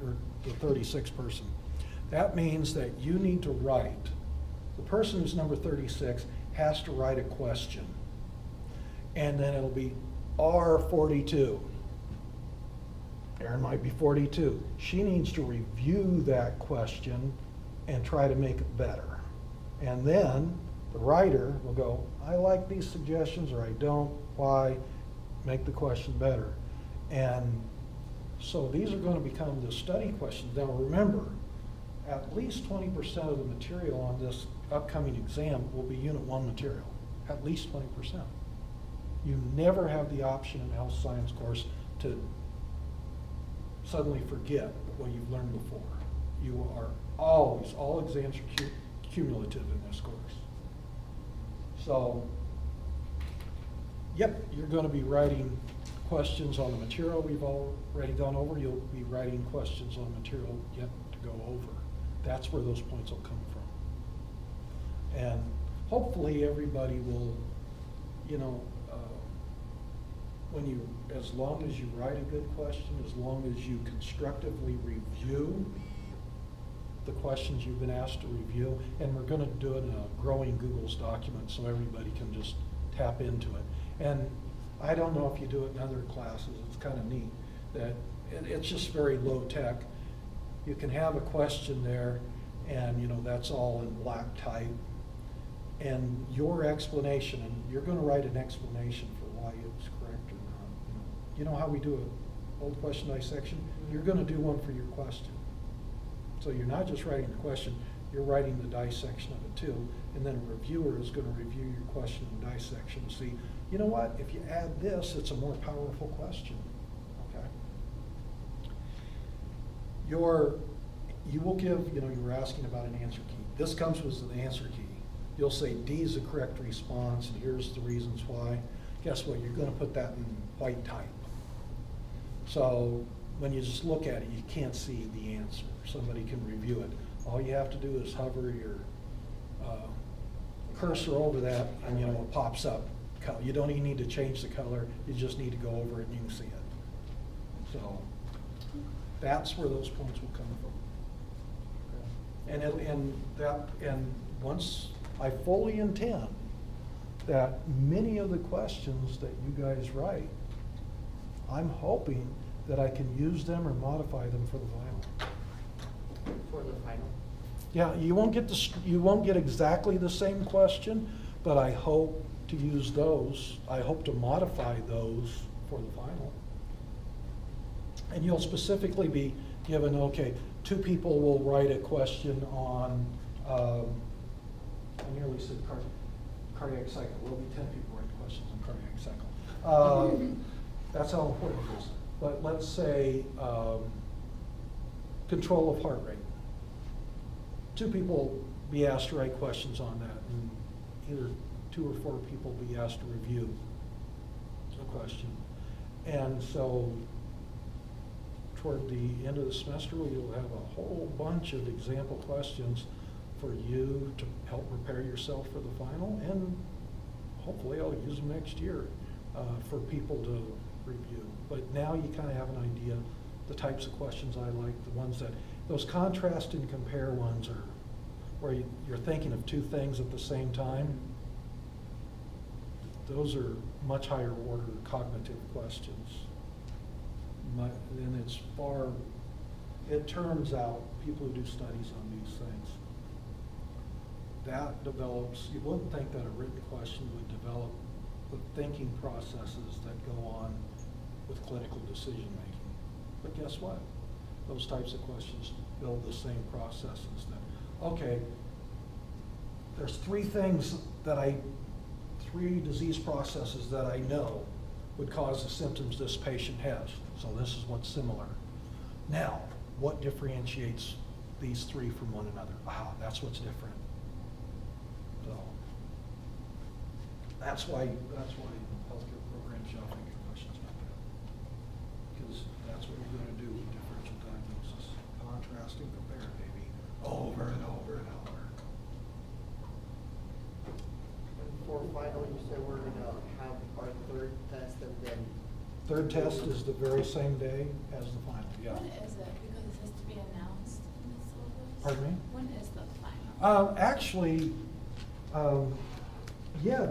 or the 36th person. That means that you need to write, the person who's number 36 has to write a question. And then it'll be R42. Erin might be 42. She needs to review that question and try to make it better. And then the writer will go, I like these suggestions, or I don't. Why? Make the question better. And so these are going to become the study questions. Now remember, at least 20% of the material on this upcoming exam will be Unit 1 material. At least 20%. You never have the option in a health science course to suddenly forget what you've learned before. You are always, all exams are cumulative in this course. So, yep, you're going to be writing questions on the material we've already gone over. You'll be writing questions on material yet to go over. That's where those points will come from. And hopefully everybody will, you know, as long as you write a good question, as long as you constructively review the questions you've been asked to review, and we're going to do it in a growing Google's document so everybody can just tap into it. And I don't know if you do it in other classes, it's kind of neat, that it's just very low tech. You can have a question there, and you know that's all in black type, and your explanation, and you're going to write an explanation for why it's correct or not. You know how we do a old question dissection? You're going to do one for your question. So you're not just writing the question, you're writing the dissection of it too, and then a reviewer is going to review your question and dissection and see, you know what, if you add this, it's a more powerful question. Okay. You will give, you know, you were asking about an answer key. This comes with the answer key. You'll say D is the correct response, and here's the reasons why. Guess what? You're going to put that in white type. So when you just look at it, you can't see the answer. Somebody can review it. All you have to do is hover your cursor over that, and you know it pops up. You don't even need to change the color. You just need to go over it, and you can see it. So that's where those points will come from. And once I fully intend that many of the questions that you guys write, I'm hoping that I can use them or modify them for the final. For the final? Yeah, you won't get exactly the same question, but I hope to use those. I hope to modify those for the final. And you'll specifically be given, okay, 2 people will write a question on, I nearly said cardiac cycle. There'll be 10 people write questions on cardiac cycle. That's how important it is. But let's say control of heart rate. 2 people be asked to write questions on that, and either 2 or 4 people be asked to review the question. And so toward the end of the semester, you'll have a whole bunch of example questions for you to help prepare yourself for the final, and hopefully I'll use them next year for people to review. But now you kind of have an idea, the types of questions I like, the ones that, those contrast and compare ones are where you're thinking of two things at the same time. Those are much higher order cognitive questions. And it's far, it turns out, people who do studies on these things, that develops, you wouldn't think that a written question would develop the thinking processes that go on with clinical decision making. But guess what? Those types of questions build the same processes that, okay, there's three disease processes that I know would cause the symptoms this patient has. So this is what's similar. Now, what differentiates these three from one another? Ah, that's what's different. So that's why healthcare programs should think of questions like that. Because that's what you're going to do with differential diagnosis. Contrast and compare, baby. Over and over and over. For final, you said we're gonna have our third test and then. Third test is the very same day as the final, yeah. When is it? Because it has to be announced in the syllabus. Pardon me? When is the final? Actually, yeah,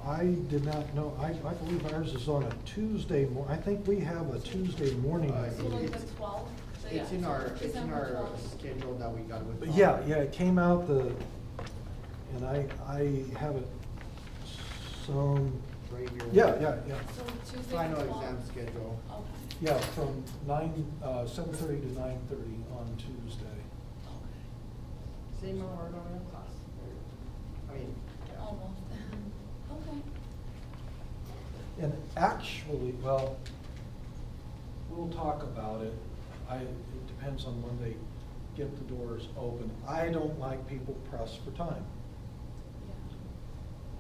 I did not know, I believe ours is on a Tuesday I think we have a Tuesday morning. So like the 12th? It's in our December 12th. schedule that we got with. Yeah, it came out and I have it sewn, Right here. yeah. So Tuesday Final the 12th? exam schedule. Okay. Yeah, from 7:30 to 9:30 on Tuesday. Okay. Same hour in class. I mean, yeah. Almost. Okay. And actually, well, we'll talk about it. It depends on when they get the doors open. I don't like people pressed for time.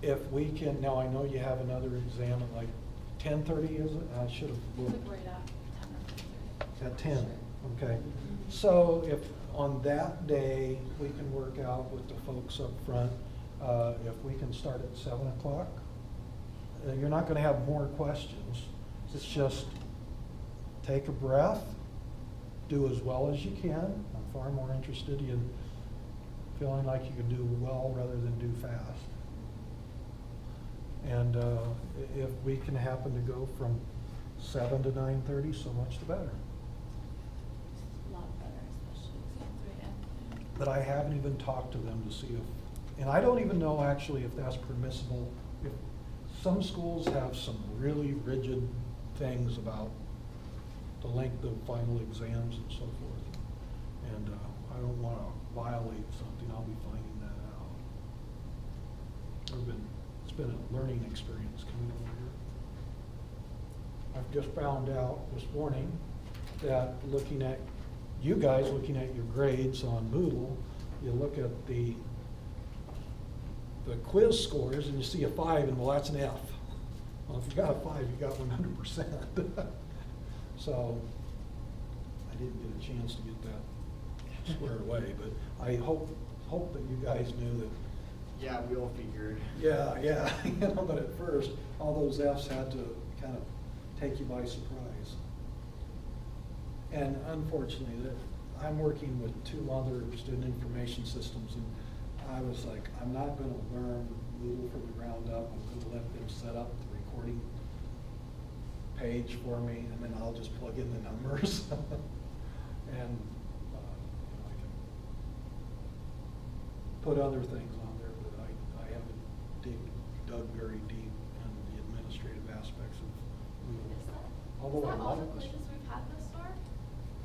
Yeah. If we can, now I know you have another exam at like 10:30, is it? I should have It's looked. like right after 10 or 10:30. At 10, Sure. okay. So if on that day, we can work out with the folks up front, if we can start at 7 o'clock, you're not gonna have more questions. It's just take a breath, do as well as you can. I'm far more interested in feeling like you can do well rather than do fast. And if we can happen to go from 7 to 9:30, so much the better. A lot better, especially exam 3 and. But I haven't even talked to them to see if, and I don't even know actually if that's permissible. If some schools have some really rigid things about the length of final exams and so forth. And I don't want to violate something. I'll be finding that out. It's been a learning experience coming over here. I've just found out this morning that looking at your grades on Moodle, you look at the quiz scores and you see a 5 and well, that's an F. Well, if you got a 5, you got 100%. So I didn't get a chance to get that squared away, but I hope that you guys knew that. Yeah, we all figured. Yeah, you know, but at first, all those Fs had to kind of take you by surprise. And unfortunately, I'm working with 2 other student information systems, and I was like, I'm not going to learn Moodle from the ground up. I'm going to let them set up the recording page for me, and then I'll just plug in the numbers. And I can put other things on there, but I haven't dug very deep in the administrative aspects of Moodle. Is that Although I all love the it. quizzes we've had this far?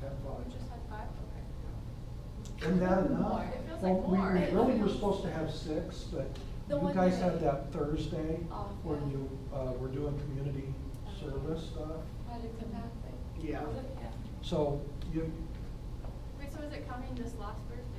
Had We 5. just had 5, okay. Isn't that enough? It feels Well, like more. we really were supposed to have 6, but The you one guys day. had that Thursday Oh, where yeah. you were doing community service stuff. Project impact thing. Yeah. Was it? Yeah. So you, Wait, so is it coming this last Thursday?